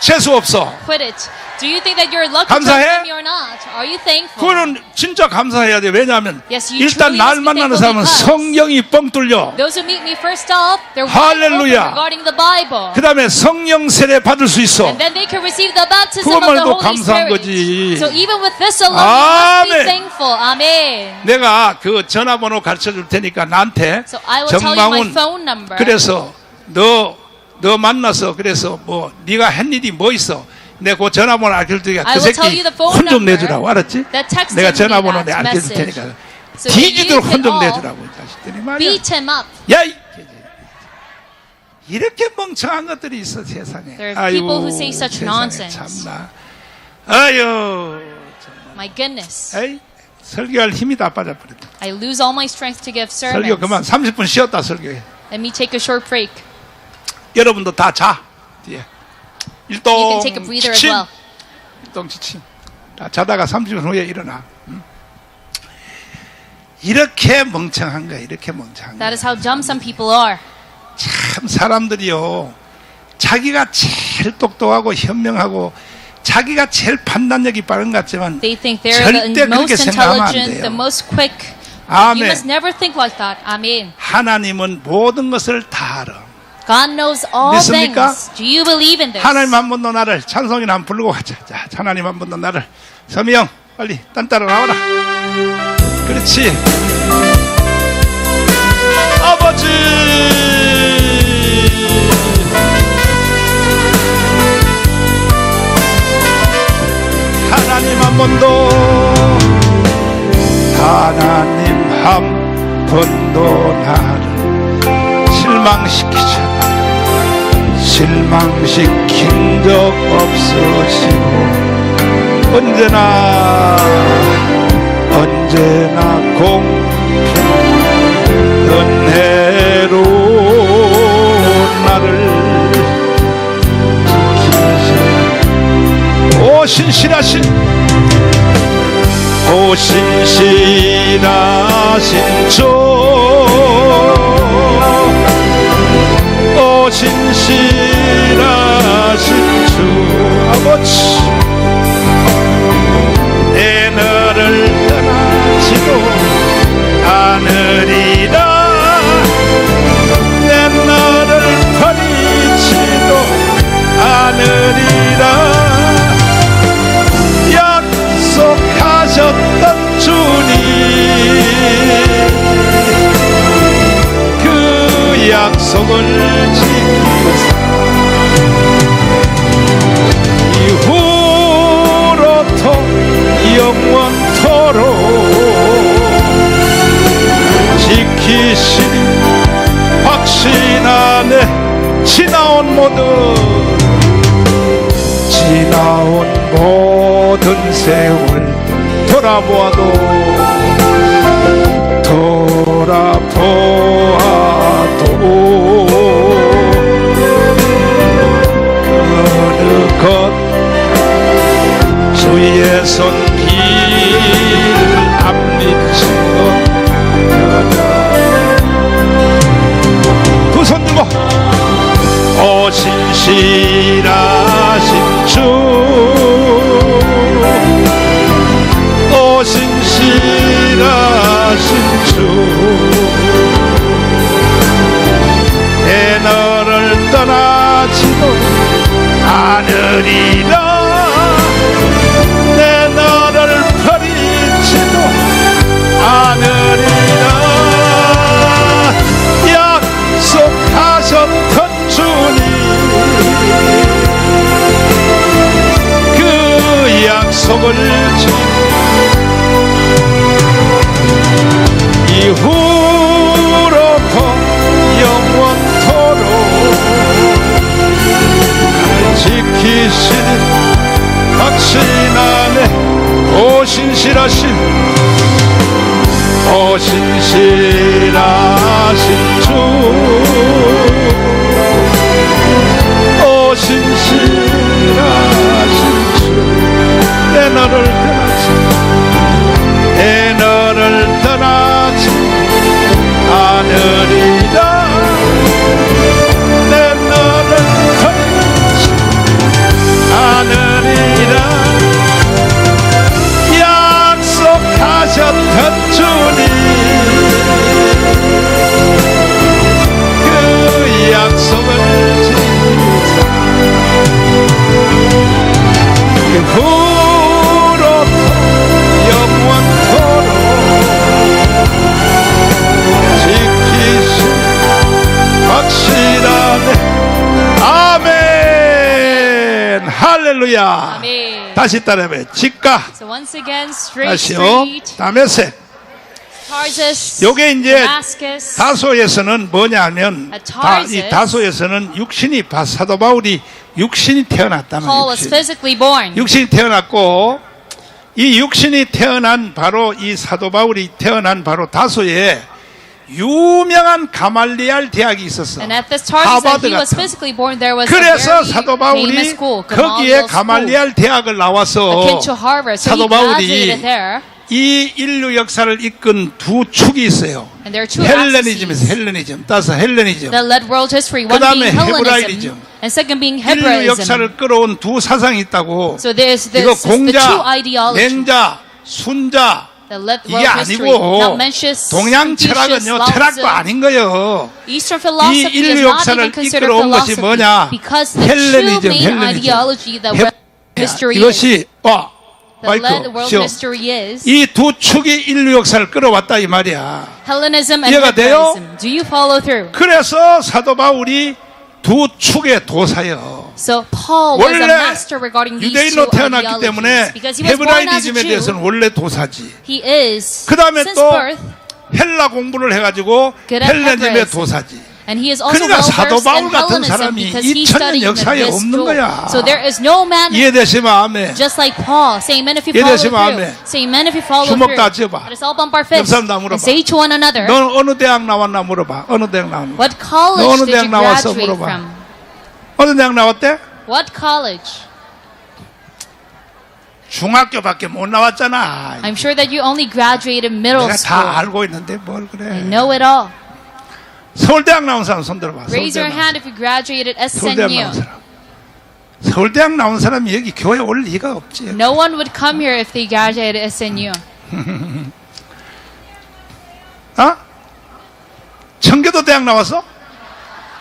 재수 없어. Quit it. Do you think that you're lucky to 감사해? have met me or not? Are you thankful? 그거는 진짜 감사해야 돼. 왜냐하면 Yes, you 일단 truly 날 must be 만나는 thankful 사람은 because 성경이 뻥 뚫려. Those who meet me first off, they're wide open 할렐루야. regarding the Bible. 그 다음에 성령 세례 받을 수 있어. And then they can receive the baptism 그것만 of the 해도 Holy 감사한 Spirit. 거지. So even with this alone, you must be 아멘. thankful. Amen. 내가 그 전화번호 가르쳐 줄 테니까 나한테 So I will tell you my phone number. 그래서 너 만나서 그래서 뭐 네가 한 일이 뭐 있어? 내가 그 전화번호 알려줄 테니까 I 그 will tell 새끼 you the phone 혼 좀 number 내주라고 알았지? that texted 내가 me 전화번호 that 내가 알려줄 message. 테니까 So that 뒤지도록 you 혼 can 좀 all 내주라고 이 자식들이 말이야. beat him up. 야 이렇게 멍청한 것들이 있어 세상에. There are people who say such 세상에 nonsense. 참나. 아유 My goodness. 에이 설교할 힘이 다 빠져버렸다. I lose all my strength to give 설교 그만. sermons. 30분 쉬었다 설교해. Let me take a short break. 여러분도 다 자. 뒤에. You 일동 can take a breather as 지침. well. 일동 지침. 다 자다가 30분 후에 일어나. 이렇게 멍청한 거야. 이렇게 멍청한 That 거야. is how dumb some people are. 참 사람들이요. 자기가 제일 똑똑하고 현명하고 자기가 제일 판단력이 빠른 것 같지만 They think they're 절대 the 그렇게 most 생각하면 안 intelligent, the 돼요. most quick. 아멘. You must never think like that. Amen. 하나님은 모든 것을 다 알아. God knows all 믿습니까? things. Do you believe in this? 하나님 한 번도 나를 찬송이나 한번 부르고 가자. 자, 하나님 한 번도 나를. 서미영 빨리 딴 따라 나와라. 그렇지. 아버지 하나님 한 번도 하나님 한 번도 나를 실망시키자. 실망시킨 적 없으시고 언제나 공평 은혜로 나를 지키시. 오 신실하신 주 오 신실하신 주 아버지 내 너를 떠나지도 않으리라 내 너를 버리지도 않으리라 약속하셨던 주님 그 약속을 지키사 이후로도 영원토록 지키시니 확신하네. 지나온 모든 세월 돌아보아도 그릇 주의 손길 안 미친 것 두 손 들고 오 신실하신 주 오 신실하신 주 내 너를 떠나지도 않으리라 내 너를 버리지도 않으리라 약속하셨던 주님 그 약속을 이후로도 영원토록 지키시니 확신하네. 오 신실하신 주 오 신실하신 주 내 너를 떠나지 않으리라 내 너를 버리지 않으리라 약속하셨던 주님 그 약속을 지키사 이후로도 영원토록 지키시 확실하네. 아멘. 할렐루야. Amen. 다시 따라해봐요. 직가 So once again, straight 다시요. street, 다메섹. Tarsus, 요게 이제 Damascus. 다소에서는 뭐냐면 이 다소에서는 육신이 사도 바울이 육신이 태어났다는 Paul was 육신. physically born. 육신이 태어났고 이 육신이 태어난 바로 이 사도 바울이 태어난 바로 다소에 유명한 가말리알 대학이 있었어. And at this Tarsus that 하버드 he was 같은. physically born, there was a 그래서 very 사도 famous 바울이 school, 거기에 Gamaliel School, 가말리알 대학을 나와서 akin to Harvard. So he 사도 바울이 graduated there. 이 인류 역사를 이끈 두 축이 있어요. And there are two 헬레니즘에서 axes 헬레니즘, 따서 헬레니즘. that led world history. One 그다음에 being 헤브라이즘. Hellenism, and second being 인류 Hebraism. 역사를 끌어온 두 사상이 있다고. So there's 이거 this the two 공자, ideology 맹자, 순자 that led 이게 world history. 아니고 Now Mencius, 동양 Confucius, 철학은요 Lao 철학도 Tzu. 아닌 거예요. Eastern 이 philosophy is 인류 not 역사를 even considered 이끌어온 것이 philosophy 뭐냐? because the true 헬레니즘, main 헬레니즘. ideology that world history is, 이것이 that led 마이크 world 시오. history is 이 두 축이 인류 역사를 끌어왔다 이 말이야. Hellenism and 이해가 돼요? Hebraism. Do you follow through? 그래서 사도 바울이 두 축의 도사예요. So Paul was a 원래 master regarding these 유대인으로 two 태어났기 때문에 ideologies because he was born as a 헤브라이즘에 Jew. 대해서는 원래 도사지. He is 그 다음에 since 또 birth, 헬라 공부를 해가지고 good at 헬레즘의 Hebraism. 도사지. and he is also 그러니까 well 사도 versed 바울 in 같은 Hellenism 사람이 because he 2000년 studied in 역사에 this 없는 school. 거야. So there is no man 이해되시면 아멘. just like Paul. Say amen if you follow 이해되시면 through. 아멘. Say amen if you follow 주먹 through. 다 쥐어봐. Let us all bump our fists 옆 사람 다 물어봐. and say to one another, 넌 어느 대학 나왔나 물어봐. 어느 대학 나왔나? what 너 college 어느 did 대학 you 나왔어? graduate 물어봐. from? 어느 대학 나왔대? What college? 중학교밖에 못 나왔잖아. I'm sure that you only graduated middle 내가 school. 다 알고 있는데 뭘 그래. I know it all. 서울대학 나온 사람 손 들어봐. Raise your 서울대학 hand if you graduated 서울대학 나온 SNU. 사람. 서울대학 나온 사람이 여기 교회 올 리가 없지. No one would come here if they graduated SNU. 어? 청교도 대학 나왔어?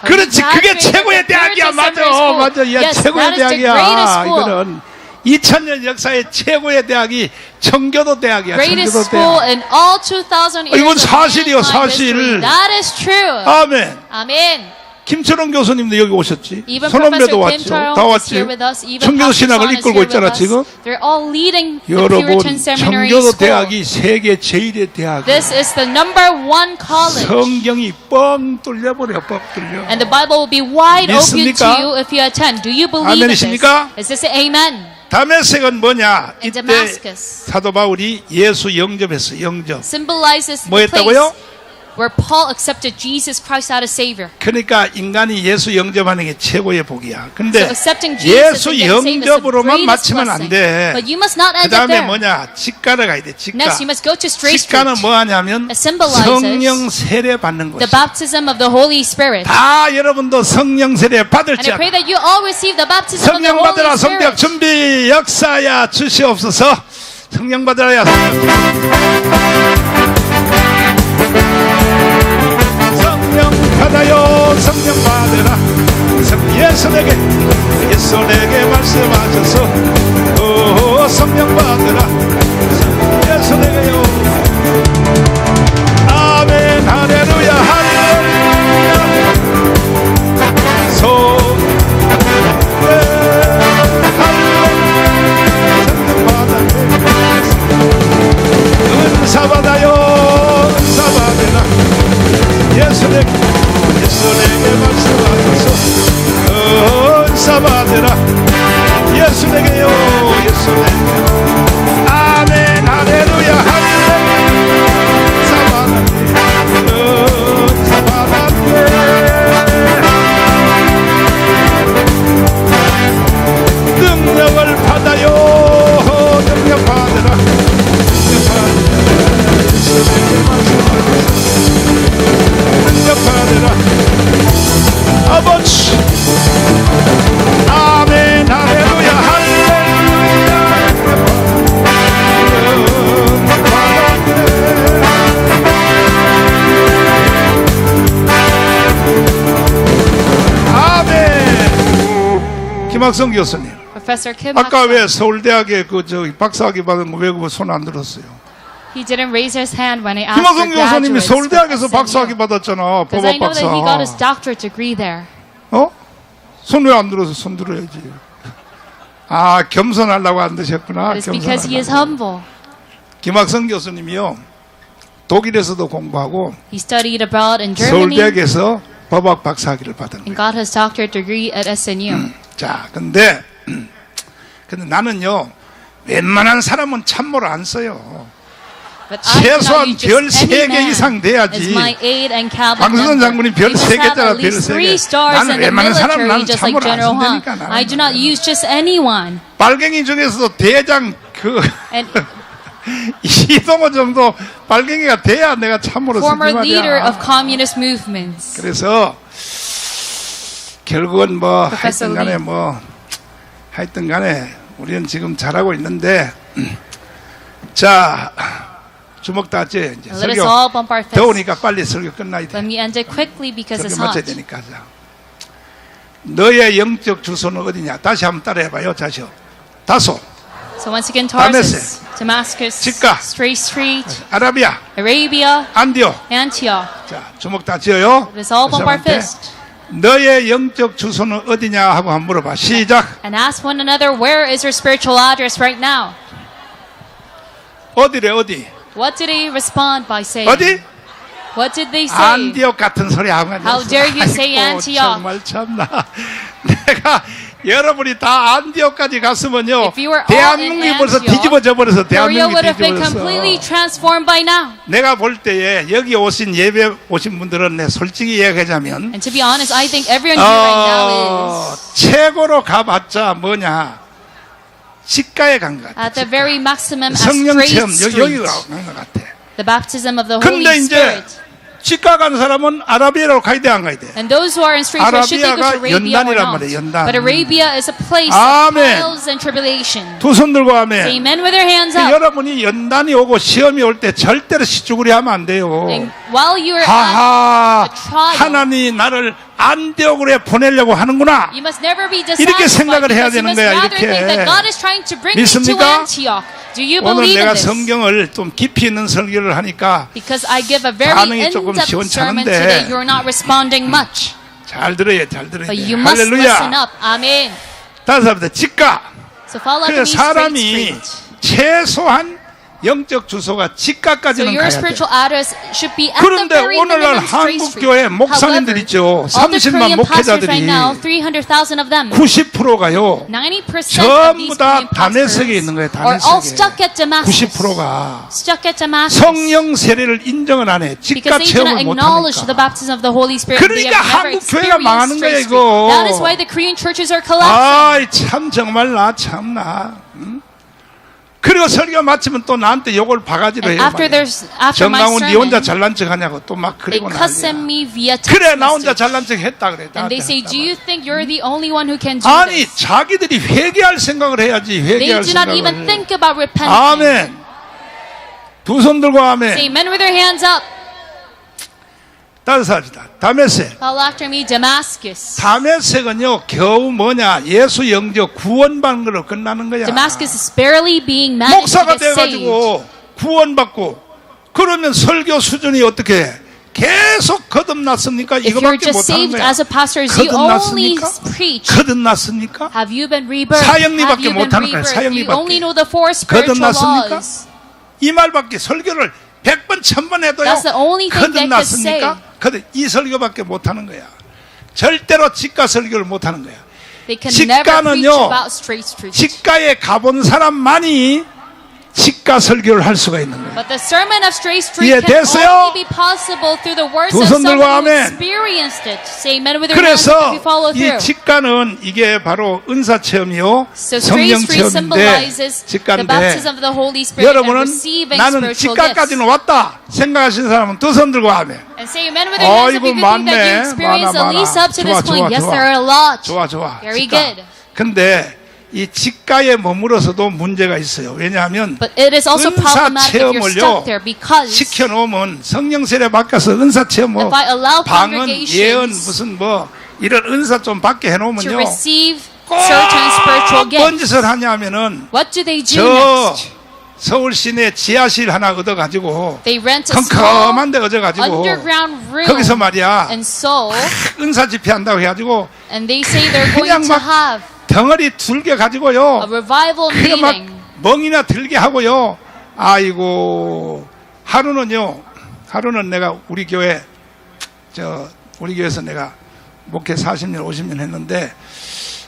그렇지, 그게 graduated 최고의 at the 대학이야. Puritan 맞아, Seminary School. 맞아. 야, Yes, 최고의 that is the 대학이야. greatest school. 이거는 2000년 역사의 최고의 대학이 청교도 대학이야. Greatest 청교도 school 대학. in all 2,000 years 이건 of 사실이요, mankind 사실. history. That is true. 아멘. Amen. 김철원 교수님도 여기 오셨지. Even 손원배도 Professor 왔죠. Kim Charles 다 is 왔지. here with us. Even 청교도 Pastor 신학을 Son is 이끌고 here 있잖아 with us. 지금. They're all leading the 여러분, Puritan Seminary 청교도 School. 대학이 세계 제1의 대학이야. This is the number one college. 성경이 뻥 뚫려버려, 뻥 뚫려. And the Bible will be wide open to 믿습니까? you if you attend. Do you believe in this? 아멘이십니까? Is this amen? 다메섹은 뭐냐? In 이때 Damascus. 사도 바울이 예수 영접했어. 영접. Symbolizes 뭐 the place 했다고요? where Paul accepted Jesus Christ as a Savior. 그러니까 인간이 예수 영접하는 게 최고의 복이야. So 근데 accepting Jesus 예수 and getting saved is the 영접으로만 greatest 마치면 안 blessing. 돼. But you must not 그 end up 다음에 there. 뭐냐? 직가를 가야 돼. 직가. Next, you must go to straight 직가는 street. 뭐 하냐면 It symbolizes 성령 세례 받는 The 것이야. baptism of the Holy Spirit. 다 여러분도 성령 세례 And 받을지 I pray 않아. that you all receive the baptism of the 성령 Holy 받으라 성벽 Spirit. 준비 역사야 주시옵소서. 성령 받으라야. 성령 받아요. 성령 받으라. 예수에게 말씀하셔서 오 성령 받으라. 예수에게요. 아멘 할렐루야 할렐루야. 은사 받아요. 은사 받으라. 예수에게 말씀하셔서 은사 받으라. 예수에게요. 예수에게. 아멘 할렐루야 할렐루야. 은사 받았네. 은사 받았네. 능력을 받아요. 능력 받으라. 능력 받으라. 예수에게 말씀하셔서 능력 받으라. 아버지 아멘 할렐루야 할렐루야. 능력 받았네. 아멘. 김학성 교수님, Professor Kim 아까 Hak-sung, 왜 서울대학에 박사학위 받은 거 왜 그거 손 안 들었어요? he didn't raise his hand when I asked for 김학성 교수님이 graduates 서울대학에서 from 박사학위 SNU. 받았잖아. Because I 법학 know that he got his 박사. doctorate degree there. 어? 손 왜 안 들어서 손 들어야지. 아, 겸손하려고 안 드셨구나. It is because he is 겸손하려고. humble. 김학성 교수님이요, 독일에서도 공부하고 He studied abroad in Germany 서울대학에서 법학 박사학위를 받은 and 거예요. got his doctorate degree at SNU. 자, 근데 나는요, 웬만한 사람은 참모를 안 써요. But I do not 최소한 use 별 just any 3개 man 이상 as 돼야지. my aide and cabinet 방수선 member. 장군이 별 They must 3개짜리 have at 별 least 3개. 3 stars 나는 in the 웬만한 사람 military, 나는 just like 참모를 안 General Huang. 쓴다니까. 나는. I do not use just anyone. 빨갱이 중에서도 대장 And 이동호 정도 빨갱이가 돼야 내가 참모로 쓰지 former leader 말이야. of communist movements. 그래서 결국은 뭐 Professor 하여튼 간에 Lee. 뭐 하여튼 간에 우리는 지금 잘하고 있는데 자 주먹 다지 이제 Let us 설교 all bump our fists. 더우니까 빨리 설교 끝나야 돼. Let me end it quickly because it's 설교 hot. 마쳐야 되니까. 자. 너의 영적 주소는 어디냐? 다시 한번 따라해봐요. 자시오. 다소, So once again, Damascus, Tarsus, Damascus, Chikka, Straight Street, 아라비아, Arabia, 안디오. Antioch. 자 주먹 다 지어요. Let us all bump our 그 사람한테 fist 너의 영적 주소는 어디냐 하고 한번 물어봐. 시작. and ask one another, where is your spiritual address right now? 어디래 어디? What did they respond by saying? 어디? What did they say? 안디옥 같은 소리 하면 How dare you say Antioch? 정말 참나. 내가 여러분이 다 안디옥까지 갔으면요. If you were all 대한민국이 in 벌써 Antioch, 뒤집어져 버려서 Korea would 대한민국이 have been completely 뒤집어졌어. transformed by now. 내가 볼 때에 여기 오신 예배 오신 분들은 내 솔직히 이야기하자면 And to be honest, I think everyone here right now is 최고로 가봤자 뭐냐 직가에 간 것 같아. at the very maximum at 성령 Straight 체험 여기 Street. 간 것 같아. The baptism of the 근데 Holy 이제 Spirit. 직가 간 사람은 아라비아로 가야 돼 안 가야 돼? And those who are in Straight Street, should they go to 아라비아가 Arabia or 연단이란 not? 말이에요, 연단. But Arabia is a place 아멘. of trials and tribulation. 두 손 들고 Say 하면 amen with their hands up. 여러분이 연단이 오고 시험이 올 때 절대로 시쭈구리 하면 안 돼요. And while you are at 하하 a trial, 하나님이 나를 안디옥으로 보내려고 하는구나. you must never be 이렇게 dissatisfied 생각을 해야 because you 되는 must 거야, rather 이렇게. think that God is trying to bring me to 믿습니까? Antioch. Do you 오늘 believe in 내가 this? 성경을 좀 깊이 있는 설교를 하니까 Because I give a very 반응이 조금 in-depth sermon 시원찮은데. today, you're not responding much. 잘 들어야 잘 들어야 But 돼. you must listen 할렐루야. up. Amen. 다른 사람들 직가. So follow 그래 me straight 사람이 street. 최소한 영적 주소가 So 직가까지는 your 가야 돼. spiritual address should be at the 그런데 very 오늘날 minimum straight 한국 street. 교회 목사님들 However, 있죠. all the 30만 Korean pastors right 목회자들이 now, 300,000 of them, 90%가요. 90% of 전부 these 다 Korean 다메섹에 있는 거예요. pastors are all 다메섹에. stuck at Damascus. 90%가 Stuck at Damascus. 성령 세례를 인정을 안 해. 직가 Because they do not 체험을 못 acknowledge the 하니까. baptism of the Holy Spirit. They 그러니까 have never 한국 교회가 망하는 experienced 거야, straight 이거. street. That is why the Korean churches are collapsing. 아이 참 정말 나 참나. 응? 그리고 설교 마치면 또 나한테 욕을 바가지로 해요. And after my 정강훈 니 혼자 sermon, 잘난 척 하냐고 또 막 they 그러고 cuss at 난리야. me via text 그래 나 혼자 message. 잘난 척 했다 그래. And they say, do you think you're the only one who can do 아니 this? 자기들이 회개할 생각을 해야지. They 회개할 do not even 생각을. think about repenting. 아멘. 두 손 들고 Say 아멘. amen with their hands up. 다섯 살이다. 다메섹. Follow after me, Damascus. 다메섹은요 겨우 뭐냐 예수 영적 구원받는 걸로 끝나는 거야. Damascus is barely being managed to 목사가 get saved. 돼가지고 구원받고 그러면 설교 수준이 어떻게 해? 계속 거듭났습니까? If you're 이거밖에 just 못하는 saved 거야. as a pastor, you only 거듭났습니까? preach. 거듭났습니까? Have you been rebirthed? 사형리밖에 Have you been 못하는 거야, rebirthed? 사형리밖에. You only know the four spiritual 거듭났습니까? laws. 이 말밖에 설교를 100번 1000번 해도요. That's the only thing that could say. 거듭났습니까? 이 설교밖에 못하는 거야. 절대로 직가 설교를 못하는 거야. They can never preach 직가는요, about straight street. 직가에 가본 사람만이 직가 설교를 할 수가 있는 거야. But the sermon of straight street can 이해됐어요? only be possible through the words 두 of 손 들고 someone who 아멘. experienced it. Say amen with your hands up if 그래서 you follow 이 through. 직가는 이게 바로 은사 체험이요, So straight 성령 street 체험인데 symbolizes the 직가인데 baptism of the Holy Spirit and 여러분은 receiving 나는 spiritual 직가까지는 gifts. 왔다 생각하시는 사람은 두 손 들고 하면 And say amen with your hands up 어이구, if you think that you 많네. experienced at 많아. least up to 좋아, this point. 좋아, Yes, 좋아. there are a lot. 좋아 Very 직가. good. 근데 이 직가에 머물어서도 문제가 있어요. 왜냐하면 But it is also 은사 problematic if you're stuck 체험을요 there because 시켜놓으면 성령 세례 바꿔서 은사 체험 뭐 if I allow 방언 예언 congregations 무슨 뭐 이런 은사 좀 받게 to 해놓으면요 receive certain spiritual 뭔 gifts, 짓을 하냐면은 what do they do 저 next? 서울 시내 지하실 하나 얻어가지고 They rent a small 컴컴한 데 얻어가지고 underground room 거기서 말이야 and so 은사 집회한다고 해가지고 and they say they're 그냥 going to 막 have 덩어리 들게 가지고요 a revival 그냥 막 meeting. 멍이나 들게 하고요. 아이고 하루는 내가 우리 교회에서 내가 목회 40년 50년 했는데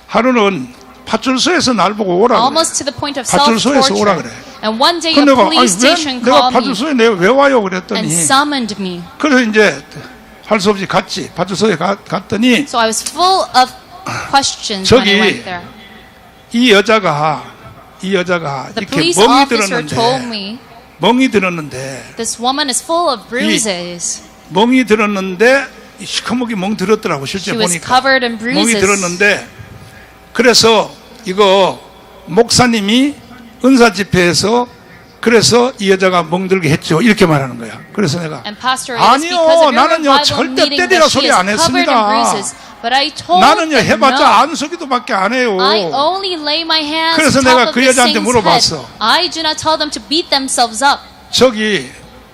하루는 파출소에서 날 보고 오라 그래. almost to the point of 파출소에서 오라 self-torture. 그래. And one day 그 a 내가 police station 내가 called me 파출소에 내가 왜 와요 and 그랬더니 summoned me. 그래서 이제 할 수 없이 갔지. 파출소에 갔더니 So I was full of questions when I 저기 went there. 이 여자가 The 이렇게 police 멍이 officer told 들었는데 me 멍이 들었는데 this woman is full of bruises. 멍이 들었는데 시커멓게 멍 들었더라고 실제 She was 보니까 covered in 멍이 bruises. 들었는데 그래서 이거 목사님이 은사 집회에서 그래서 이 여자가 멍들게 했죠 이렇게 말하는 거야. 그래서 내가 And Pastor, it is because 아니요 of your 나는요 revival 절대 meeting 때리라 that she 소리 is 안 covered in 했습니다. bruises. But I told 나는요 them 해봤자 no. 안수기도밖에 안 해요. I only lay my hands 그래서 on 내가 top of 그 the 여자한테 saint's 물어봤어. head. I do not tell them to beat themselves up. 저기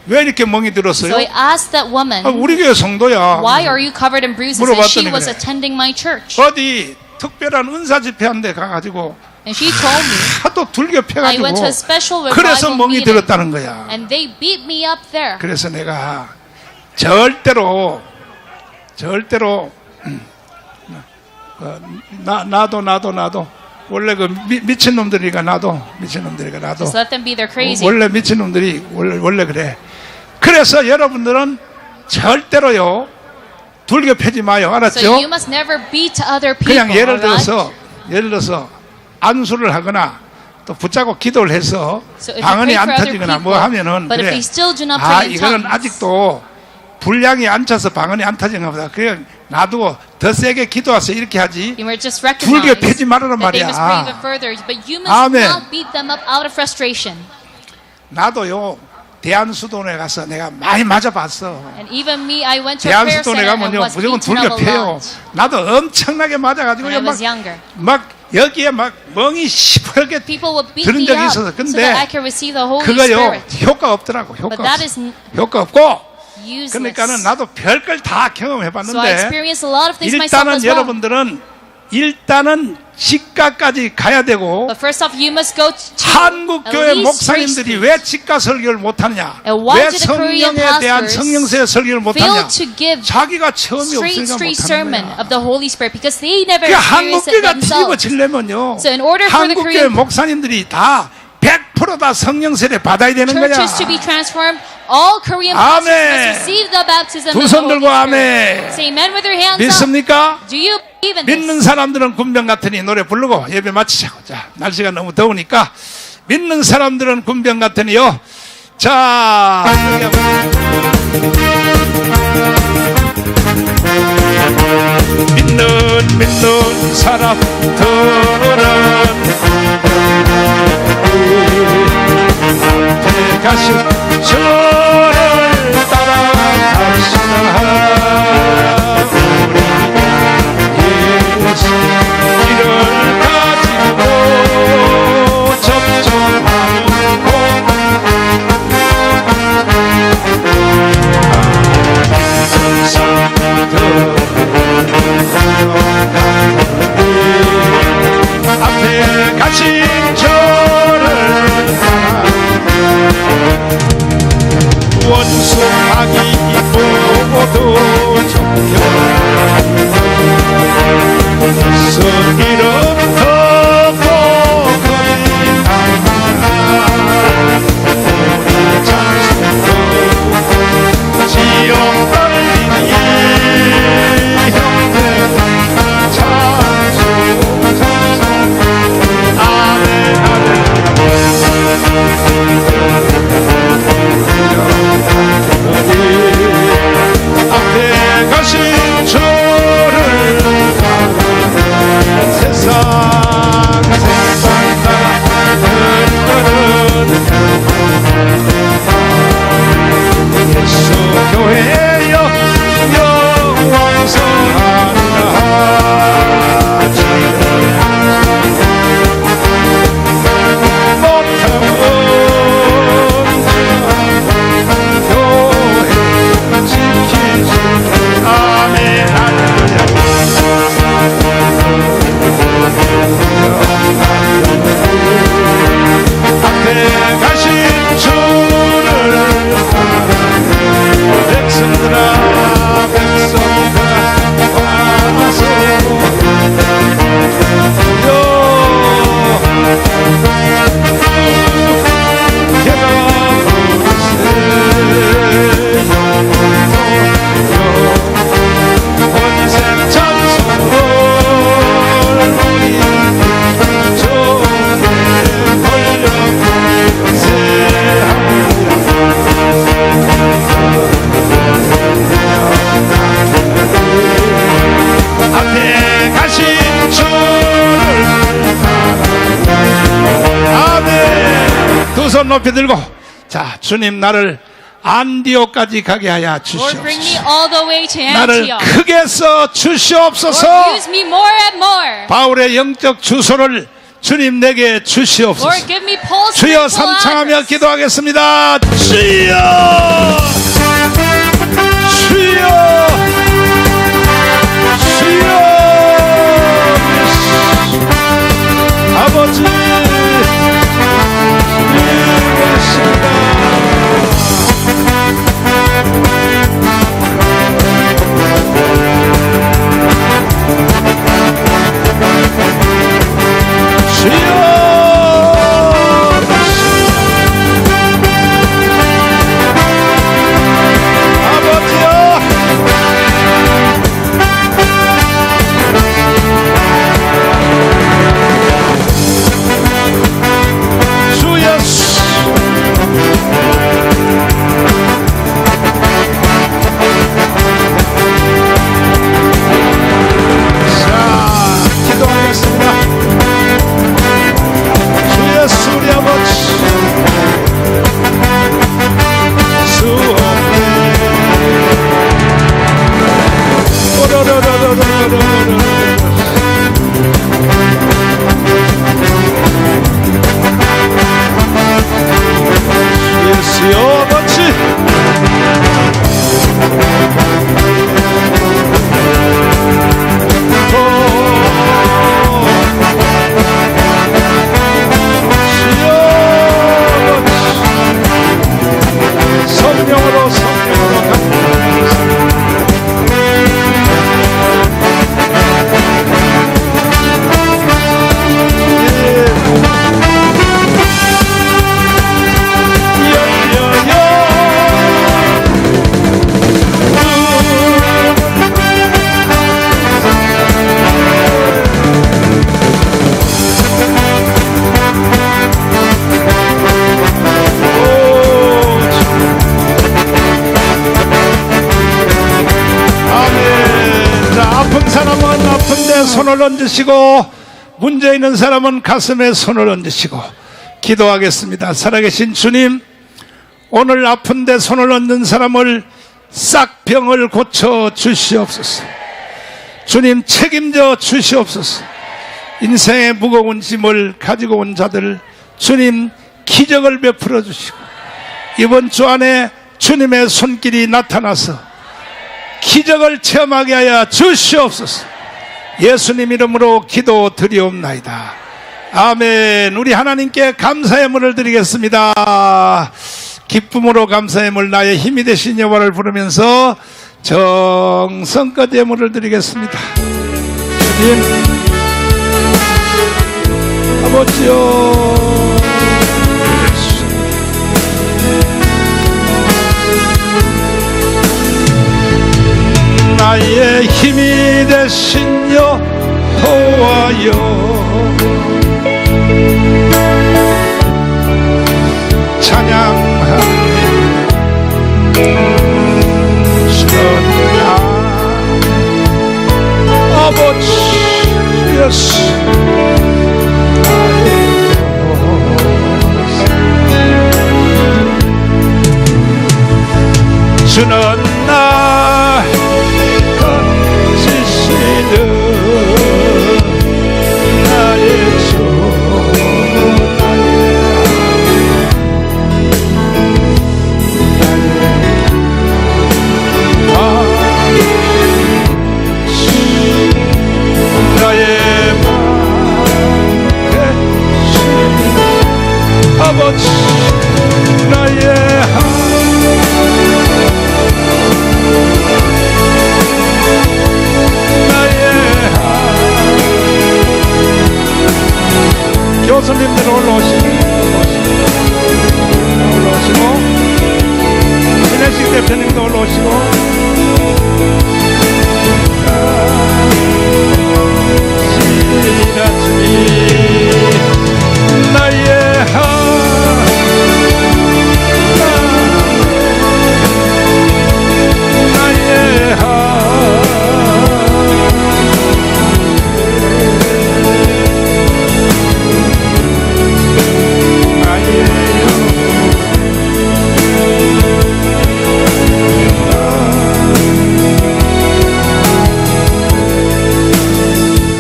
왜 이렇게 멍이 들었어요? So I asked that woman, 아, 우리 교회 성도야. why are you covered in bruises? And she 물어봤더니 was 그래. attending my church. 어디 특별한 은사 집회한데 가가지고 And she told me, 하도 둘겨 I went to 패가지고 a special 그래서 revival 멍이 meeting. 들었다는 거야. And they beat me up there. 그래서 내가 절대로 나도 원래 그 미친 놈들이니까 나도 Just let them be their crazy. 원래 미친 놈들이 원래 그래. 그래서 여러분들은 절대로요 둘겨 패지 마요. So 알았죠? you must never beat other people. 그냥 예를 alright? 들어서 안수를 하거나 또 붙잡고 기도를 해서 So if you 방언이 pray 안 for other 터지거나 뭐 people, 하면은 but if 그래. they still do not 아 pray in 이거는 tongues, 아직도 분량이 안 차서 방언이 안 터지는가 보다. 그냥 놔두고 더 세게 기도하세요 이렇게 하지. you were just 불교 recognized 패지 말아라 that they must pray even 말이야. further. But you must 아멘. not beat them up out of frustration. 나도요 대한수도원에 가서 내가 많이 맞아봤어. And even me, I went to a prayer 대한수도원에 center and 가면요 was 무조건 beaten 불교 up a 패요. lot 나도 엄청나게 맞아가지고 when I was younger. 막 여기에 막 멍이 시퍼렇게 People would beat 들은 me 적이 up 있어서 so 근데 that I could receive the Holy 그거요 Spirit. 효과 없더라고. But 효과 that 없어. is 효과 없고 useless. 그러니까는 나도 별걸 다 So I 경험해봤는데 experienced a lot of things myself 일단은 as well. 여러분들은 일단은 직가까지 가야 되고 But first off, you must go to 한국 at 교회 least 목사님들이 three 왜 직가 설교를 못하느냐? And why 왜 do the Korean 성령에 대한 pastors 성령세 설교를 fail 못하냐? to give 자기가 체험이 straight 없으니까 street 못하는 sermon 거야. of the Holy Spirit because they never 그 experienced it 한국교회가 themselves. 뒤집어지려면요. So in order for the 한국교회 Korean 목사님들이 다 100%다 성령세례 받아야 되는 거야. churches to be transformed, all Korean 아멘. pastors must receive the baptism 두 of the 손 Holy 들고 Spirit. 아멘. Say amen with your hands up. 믿습니까? Do you believe in 믿는 this? 사람들은 군병 같으니 노래 부르고 예배 마치자고. 자, 날씨가 너무 더우니까 믿는 사람들은 군병 같으니요. 자, 믿는 사람들은 앞에 가신 저를 따라가시나 예수 길을 가지고 접촉하는 앞에 가신 저를 따라 두 손 높이 들고, 자, 주님 나를 안디옥까지 가게 하여 Lord, bring me 주시옵소서. all the way to 나를 Antioch. 크게 써 주시옵소서. Lord, use me more and more. 바울의 영적 주소를 주님 내게 Lord, 주시옵소서. give me Paul's 주여 spiritual 삼창하며 address. 기도하겠습니다. 주여, 주여, 주여, 아버지 손을 얹으시고, 문제 있는 사람은 가슴에 손을 얹으시고 기도하겠습니다. 살아계신 주님, 오늘 아픈데 손을 얹는 사람을 싹 병을 고쳐 주시옵소서. 주님 책임져 주시옵소서. 인생의 무거운 짐을 가지고 온 자들 주님 기적을 베풀어 주시고, 이번 주 안에 주님의 손길이 나타나서 기적을 체험하게 하여 주시옵소서. 예수님 이름으로 기도드리옵나이다. 아멘. 우리 하나님께 감사의 물을 드리겠습니다. 기쁨으로 감사의 물, 나의 힘이 되신 여호와를 부르면서 정성껏 예물을 드리겠습니다. 주님, 아버지요, 나의 힘이 되신 여호와여, 찬양합니다. 주나 아버지 예수, 주는 나 지시는 나의 주, 나의 아버지, 나의 교수님들 올라오시고 신혜식 대표님도 올라오시고, 나의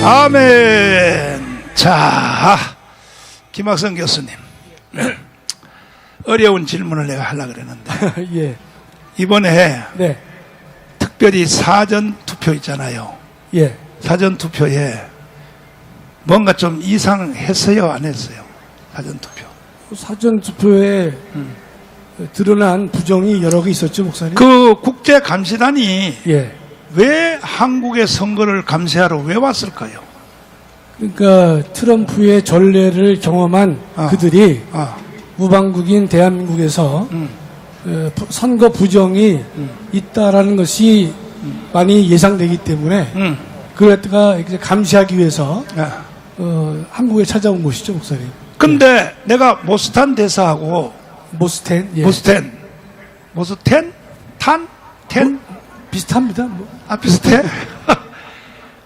아멘. 자, 김학성 교수님. 어려운 질문을 내가 하려고 그랬는데. 예. 이번에 네. 특별히 사전 투표 있잖아요. 예. 사전 투표에 뭔가 좀 이상했어요, 안 했어요? 사전 투표. 사전 투표에 드러난 부정이 여러 개 있었죠, 목사님? 그 국제 감시단이 예. 왜 한국의 선거를 감시하러 왜 왔을까요? 그러니까 트럼프의 전례를 경험한 그들이 우방국인 대한민국에서 선거 부정이 있다라는 것이 많이 예상되기 때문에 그랬다가 이제 감시하기 위해서 한국에 찾아온 것이죠, 목사님. 근데 내가 모스탄 대사하고 모스텐, 예. 모스텐? 탄? 텐? 비슷합니다. 뭐. 아, 비슷해?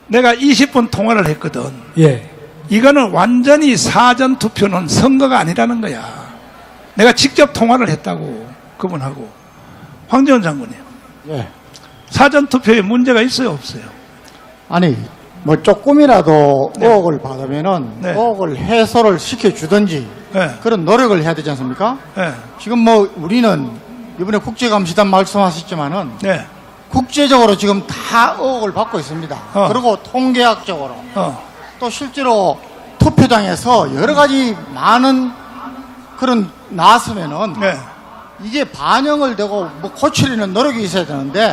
내가 20분 통화를 했거든. 예. 이거는 완전히 사전 투표는 선거가 아니라는 거야. 내가 직접 통화를 했다고, 그분하고. 황교안 장군님. 예. 사전 투표에 문제가 있어요, 없어요? 아니, 뭐 조금이라도 의혹을 받으면은 네. 의혹을 해소를 시켜주든지 네. 그런 노력을 해야 되지 않습니까? 네. 지금 뭐 우리는 이번에 국제감시단 말씀하셨지만은 네. 국제적으로 지금 다 의혹을 받고 있습니다. 그리고 통계학적으로 또 실제로 투표장에서 여러 가지 많은 그런 나왔으면은 네. 이게 반영을 되고 뭐 고치려는 노력이 있어야 되는데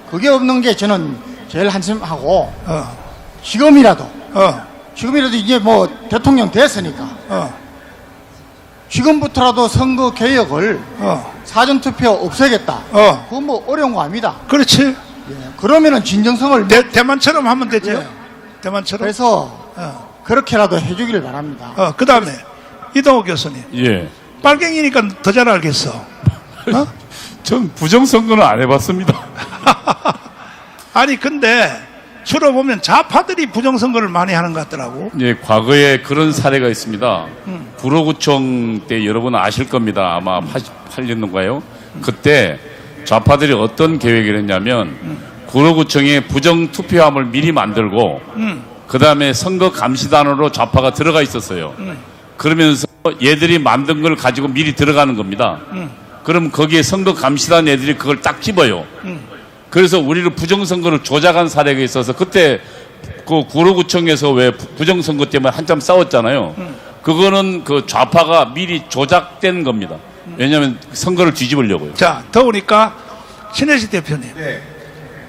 그게 없는 게 저는 제일 한심하고 지금이라도 이제 뭐 대통령 됐으니까 지금부터라도 선거 개혁을 사전투표 없애겠다. 그건 뭐 어려운 거 아닙니다. 그렇지. 그러면은 진정성을 대만처럼 하면 되죠. 예. 대만처럼. 그래서 그렇게라도 해주기를 바랍니다. 그 다음에 이동호 교수님. 예. 빨갱이니까 더 잘 알겠어. 전 부정선거는 안 해봤습니다. 아니 근데 주로 보면 좌파들이 부정선거를 많이 하는 것 같더라고. 예, 과거에 그런 사례가 있습니다. 구로구청 때 여러분 아실 겁니다. 아마 88년도인가요? 그때 좌파들이 어떤 계획을 했냐면 구로구청에 부정투표함을 미리 만들고 그 다음에 선거감시단으로 좌파가 들어가 있었어요. 그러면서 얘들이 만든 걸 가지고 미리 들어가는 겁니다. 그럼 거기에 선거감시단 애들이 그걸 딱 집어요. 그래서 우리를 부정선거를 조작한 사례가 있어서 그때 그 구로구청에서 왜 부정선거 때문에 한참 싸웠잖아요. 그거는 그 좌파가 미리 조작된 겁니다. 왜냐하면 선거를 뒤집으려고요. 자, 더우니까 신혜식 대표님. 네.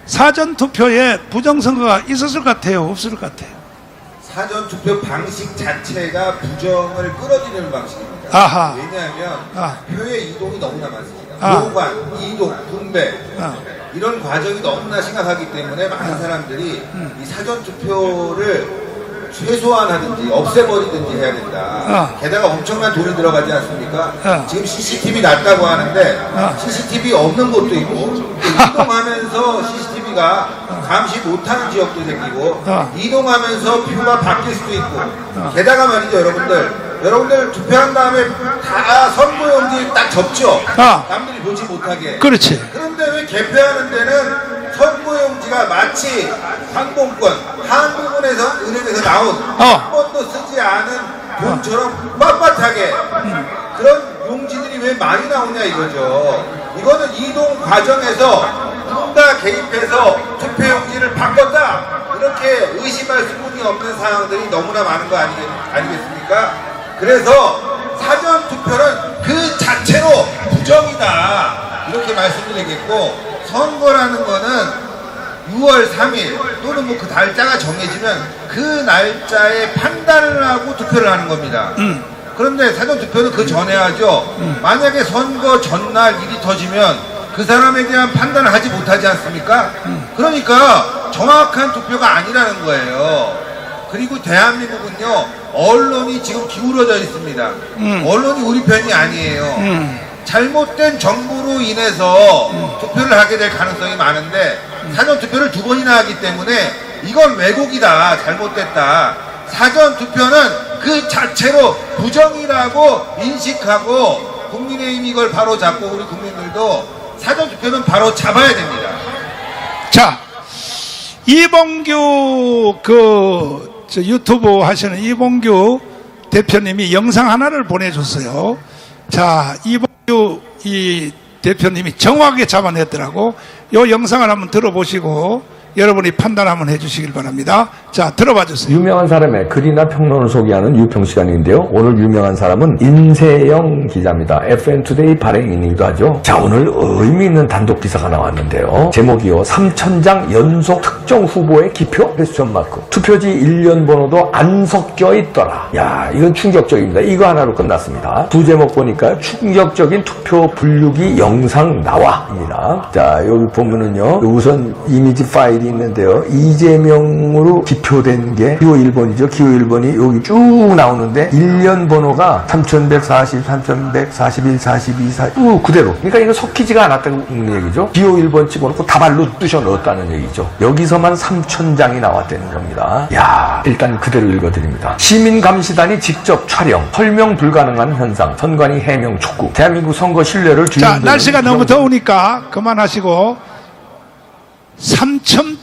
사전투표에 부정선거가 있었을 것 같아요? 없을 것 같아요? 사전투표 방식 자체가 부정을 끌어들이는 방식입니다. 아하. 왜냐하면 표의 이동이 너무나 많습니다. 보관, 이동, 분배 이런 과정이 너무나 심각하기 때문에 많은 사람들이 이 사전투표를 최소화하든지 없애버리든지 해야 된다. 게다가 엄청난 돈이 들어가지 않습니까? 지금 CCTV 났다고 하는데 CCTV 없는 곳도 있고 이동하면서 CCTV가 감시 못하는 지역도 생기고 이동하면서 표가 바뀔 수도 있고 게다가 말이죠 여러분들 투표한 다음에 다 선거용지 딱 접죠. 남들이 보지 못하게. 그렇지. 그런데 왜 개표하는 데는 선거용지가 마치 항공권, 한국은에서 은행에서 나온 한 번도 쓰지 않은 돈처럼 빳빳하게 그런 용지들이 왜 많이 나오냐 이거죠. 이거는 이동 과정에서 누군가 개입해서 투표용지를 바꿨다 이렇게 의심할 수뿐이 없는 상황들이 너무나 많은 거 아니겠습니까? 그래서 사전투표는 그 자체로 부정이다 이렇게 말씀드리겠고, 선거라는 거는 6월 3일 또는 뭐 그 날짜가 정해지면 그 날짜에 판단을 하고 투표를 하는 겁니다. 그런데 사전투표는 그 전에 하죠. 만약에 선거 전날 일이 터지면 그 사람에 대한 판단을 하지 못하지 않습니까? 그러니까 정확한 투표가 아니라는 거예요. 그리고 대한민국은요, 언론이 지금 기울어져 있습니다. 언론이 우리 편이 아니에요. 잘못된 정보로 인해서 투표를 하게 될 가능성이 많은데 사전투표를 2번이나 하기 때문에 이건 왜곡이다, 잘못됐다. 사전투표는 그 자체로 부정이라고 인식하고 국민의힘이 이걸 바로 잡고 우리 국민들도 사전투표는 바로 잡아야 됩니다. 자, 이봉규 그 저 유튜브 하시는 이봉규 대표님이 영상 하나를 보내줬어요. 자, 이봉규 이 대표님이 정확하게 잡아냈더라고. 요 영상을 한번 들어보시고 여러분이 판단 한번 해주시길 바랍니다. 자, 들어봐 주세요. 유명한 사람의 글이나 평론을 소개하는 유평 시간인데요. 오늘 유명한 사람은 임세영 기자입니다. FN투데이 발행인이기도 하죠. 자, 오늘 의미 있는 단독 기사가 나왔는데요. 제목이요. 3,000장 연속 특정 후보의 기표? 퀘스천 마크. 투표지 1년 번호도 안 섞여 있더라. 야, 이건 충격적입니다. 이거 하나로 끝났습니다. 두 제목 보니까 충격적인 투표 분류기 영상 나와입니다. 자, 여기 보면은요. 우선 이미지 파일이 있는데요. 이재명으로 기표된 게 기호 1번이죠. 기호 1번이 여기 쭉 나오는데 1년 번호가 3140, 3141, 42, 4 그대로. 그러니까 이거 섞이지가 않았다는 얘기죠. 기호 1번 찍어놓고 다발로 부셔 넣었다는 얘기죠. 여기서만 3,000장이 나왔다는 겁니다. 야, 일단 그대로 읽어드립니다. 시민감시단이 직접 촬영, 설명 불가능한 현상, 선관위 해명 촉구, 대한민국 선거 신뢰를 자, 날씨가 너무 더우니까 그만하시고 3,000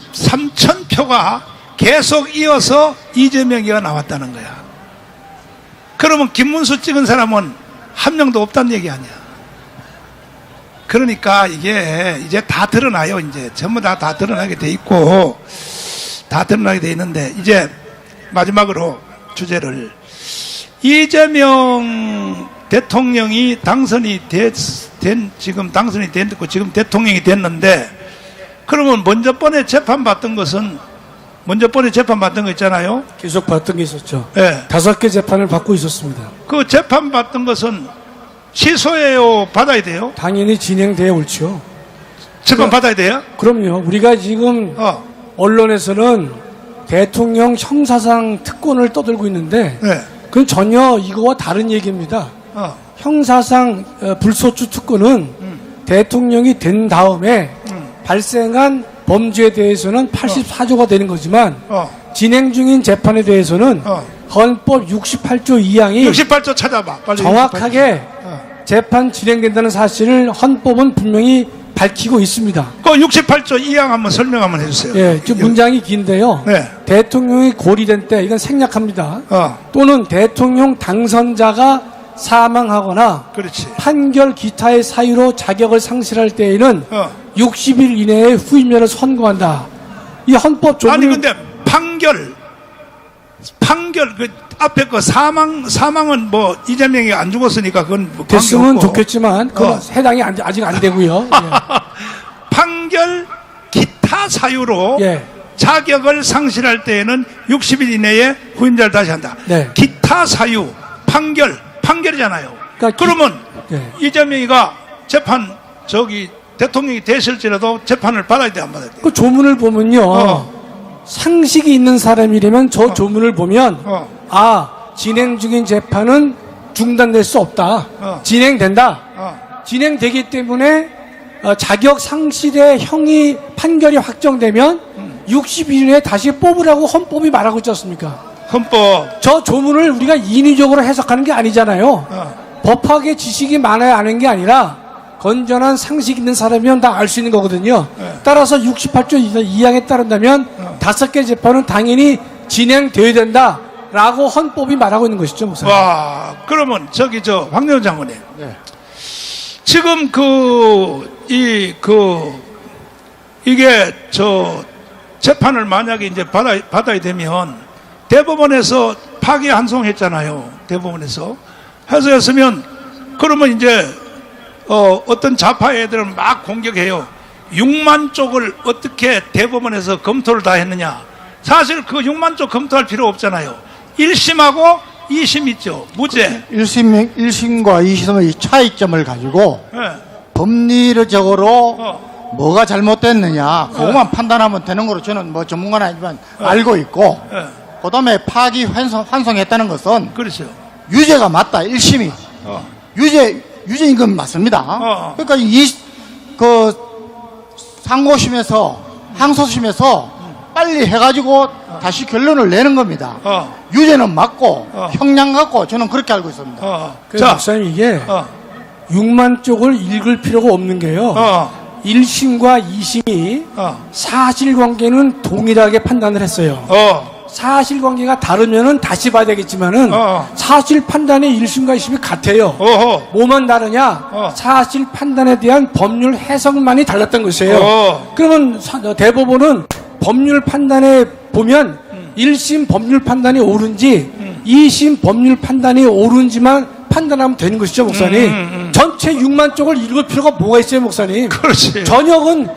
표가 계속 이어서 이재명이가 나왔다는 거야. 그러면 김문수 찍은 사람은 한 명도 없다는 얘기 아니야. 그러니까 이게 이제 다 드러나요. 이제 전부 다 드러나게 돼 있고 다 드러나게 돼 있는데 이제 마지막으로 주제를 이재명 대통령이 당선이 지금 당선이 됐고 지금 대통령이 됐는데 그러면 먼저 번에 재판받던 것은 먼저 번에 재판받던 거 있잖아요. 계속 받던 게 있었죠. 네. 5개 재판을 받고 있었습니다. 그 재판받던 것은 취소해요? 받아야 돼요? 당연히 진행되어 옳죠. 재판 받아야 돼요? 그럼요. 우리가 지금 언론에서는 대통령 형사상 특권을 떠들고 있는데 네. 그건 전혀 이거와 다른 얘기입니다. 형사상 불소추 특권은 대통령이 된 다음에 발생한 범죄에 대해서는 84조가 되는 거지만 진행 중인 재판에 대해서는 헌법 68조 2항이 68조 찾아봐. 빨리 정확하게 재판 진행된다는 사실을 헌법은 분명히 밝히고 있습니다. 그 68조 2항 한번 설명 한번 해주세요. 예, 좀 문장이 긴데요. 네. 대통령이 고리된 때 이건 생략합니다. 또는 대통령 당선자가 사망하거나 그렇지. 판결 기타의 사유로 자격을 상실할 때에는 60일 이내에 후임자를 선고한다. 이 헌법 조문. 아니 근데 판결 그 앞에 그 사망은 뭐 이재명이 안 죽었으니까 그건 뭐 됐으면 좋겠지만 그 해당이 아직 안 되고요. 예. 판결 기타 사유로 예. 자격을 상실할 때에는 60일 이내에 후임자를 다시 한다. 네. 기타 사유 판결이잖아요. 그러니까 그러면 네. 이재명이가 재판 대통령이 되실지라도 재판을 받아야 돼, 안 받아야 돼? 그 조문을 보면요. 상식이 있는 사람이라면 저 조문을 보면 진행 중인 재판은 중단될 수 없다. 진행된다. 진행되기 때문에 자격 상실의 판결이 확정되면 60일 내에 다시 뽑으라고 헌법이 말하고 있지 않습니까? 헌법. 저 조문을 우리가 인위적으로 해석하는 게 아니잖아요. 법학의 지식이 많아야 아는 게 아니라 건전한 상식 있는 사람이면 다 알 수 있는 거거든요. 따라서 68조 2항에 따른다면 5개 재판은 당연히 진행되어야 된다라고 헌법이 말하고 있는 것이죠. 목사님. 와, 그러면 황교안 장관님. 네. 지금 이게 재판을 만약에 이제 받아야 되면 대법원에서 파기환송했잖아요. 대법원에서 해서였으면 그러면 이제 어떤 좌파 애들은 막 공격해요. 6만 쪽을 어떻게 대법원에서 검토를 다 했느냐. 사실 그 6만 쪽 검토할 필요 없잖아요. 1심하고 2심 있죠. 무죄. 1심과 2심의 차이점을 가지고 네. 법리적으로 뭐가 잘못됐느냐 그것만 판단하면 되는 거로 저는 뭐 전문가는 아니지만 알고 있고 그 다음에 파기 환송했다는 것은 그렇죠. 유죄가 맞다. 1심이 유죄인 건 맞습니다. 그러니까 상고심에서 항소심에서 빨리 해가지고 다시 결론을 내는 겁니다. 유죄는 맞고 형량 갖고 저는 그렇게 알고 있습니다. 자, 목사님 이게 6만 쪽을 읽을 필요가 없는 게요. 1심과 2심이 사실관계는 동일하게 판단을 했어요. 사실관계가 다르면은 다시 봐야 되겠지만은 사실 판단의 1심과 2심이 같아요. 뭐만 다르냐? 사실 판단에 대한 법률 해석만이 달랐던 것이에요. 그러면 대법원은 법률 판단에 보면 1심 법률 판단이 옳은지 2심 법률 판단이 옳은지만 판단하면 되는 것이죠, 목사님. 전체 6만 쪽을 읽을 필요가 뭐가 있어요, 목사님? 그렇지. 전역은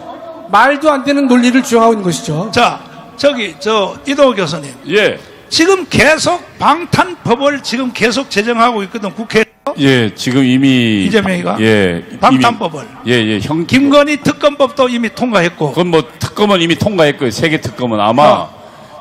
말도 안 되는 논리를 주장하고 있는 것이죠. 자, 이도 교수님. 예. 지금 계속 방탄법을 지금 계속 제정하고 있거든, 국회에서. 예, 지금 이미 이재명이가? 예, 방탄법을. 예, 김건희 특검법도 이미 통과했고. 그건 뭐 특검은 이미 통과했고요. 세계 특검은 아마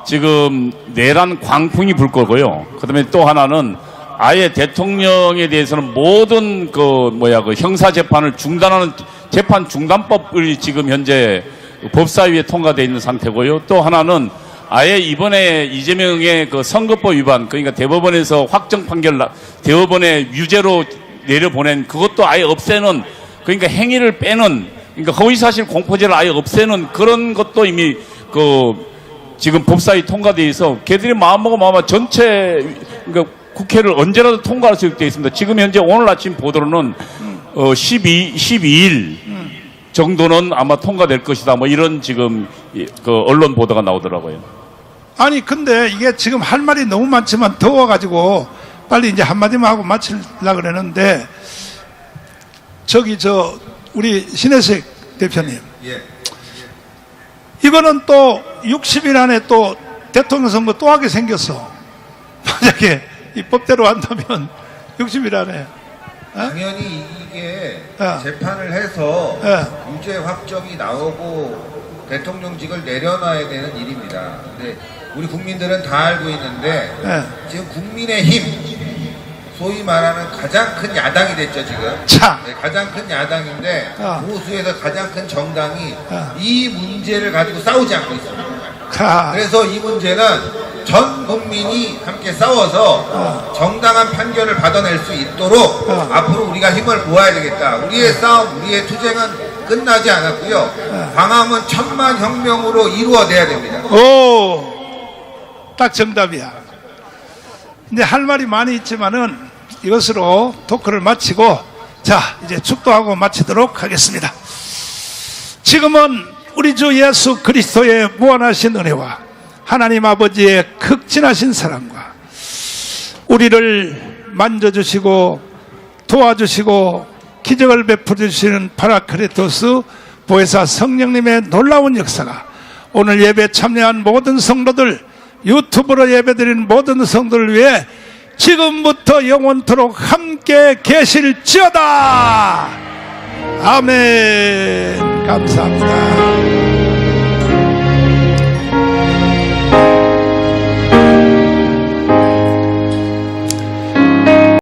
지금 내란 광풍이 불 거고요. 그다음에 또 하나는 아예 대통령에 대해서는 모든 그 형사 재판을 중단하는 재판 중단법을 지금 현재 법사위에 통과되어 있는 상태고요. 또 하나는 아예 이번에 이재명의 그 선거법 위반, 그러니까 대법원에서 확정 판결, 대법원에 유죄로 내려보낸 그것도 아예 없애는, 그러니까 행위를 빼는, 그러니까 허위사실 공포죄를 아예 없애는 그런 것도 이미 지금 법사위 통과되어 있어 걔들이 마음먹으면 전체, 그러니까 국회를 언제라도 통과할 수 있게 되어 있습니다. 지금 현재 오늘 아침 보도로는 12일 정도는 아마 통과될 것이다. 뭐 이런 지금 언론 보도가 나오더라고요. 아니 근데 이게 지금 할 말이 너무 많지만 더워가지고 빨리 이제 한마디만 하고 마치려고 그러는데 우리 신혜식 대표님. 예. 이거는 또 60일 안에 또 대통령 선거 또 하게 생겼어. 만약에 이 법대로 한다면 60일 안에. 당연히 이게 재판을 해서 유죄 확정이 나오고 대통령직을 내려놔야 되는 일입니다. 근데 우리 국민들은 다 알고 있는데 지금 국민의힘 소위 말하는 가장 큰 야당이 됐죠 지금. 네, 가장 큰 야당인데 보수에서 가장 큰 정당이 이 문제를 가지고 싸우지 않고 있습니다. 그래서 이 문제는 전 국민이 함께 싸워서 정당한 판결을 받아낼 수 있도록 앞으로 우리가 힘을 모아야 되겠다. 우리의 싸움, 우리의 투쟁은 끝나지 않았고요. 광화문 천만혁명으로 이루어내야 됩니다. 오, 딱 정답이야. 근데 할 말이 많이 있지만은 이것으로 토크를 마치고 자 이제 축도하고 마치도록 하겠습니다. 지금은 우리 주 예수 그리스도의 무한하신 은혜와 하나님 아버지의 극진하신 사랑과 우리를 만져주시고 도와주시고 기적을 베풀어주시는 파라크리토스 보혜사 성령님의 놀라운 역사가 오늘 예배 참여한 모든 성도들, 유튜브로 예배드리는 모든 성도를 위해 지금부터 영원토록 함께 계실지어다. 아멘. 감사합니다.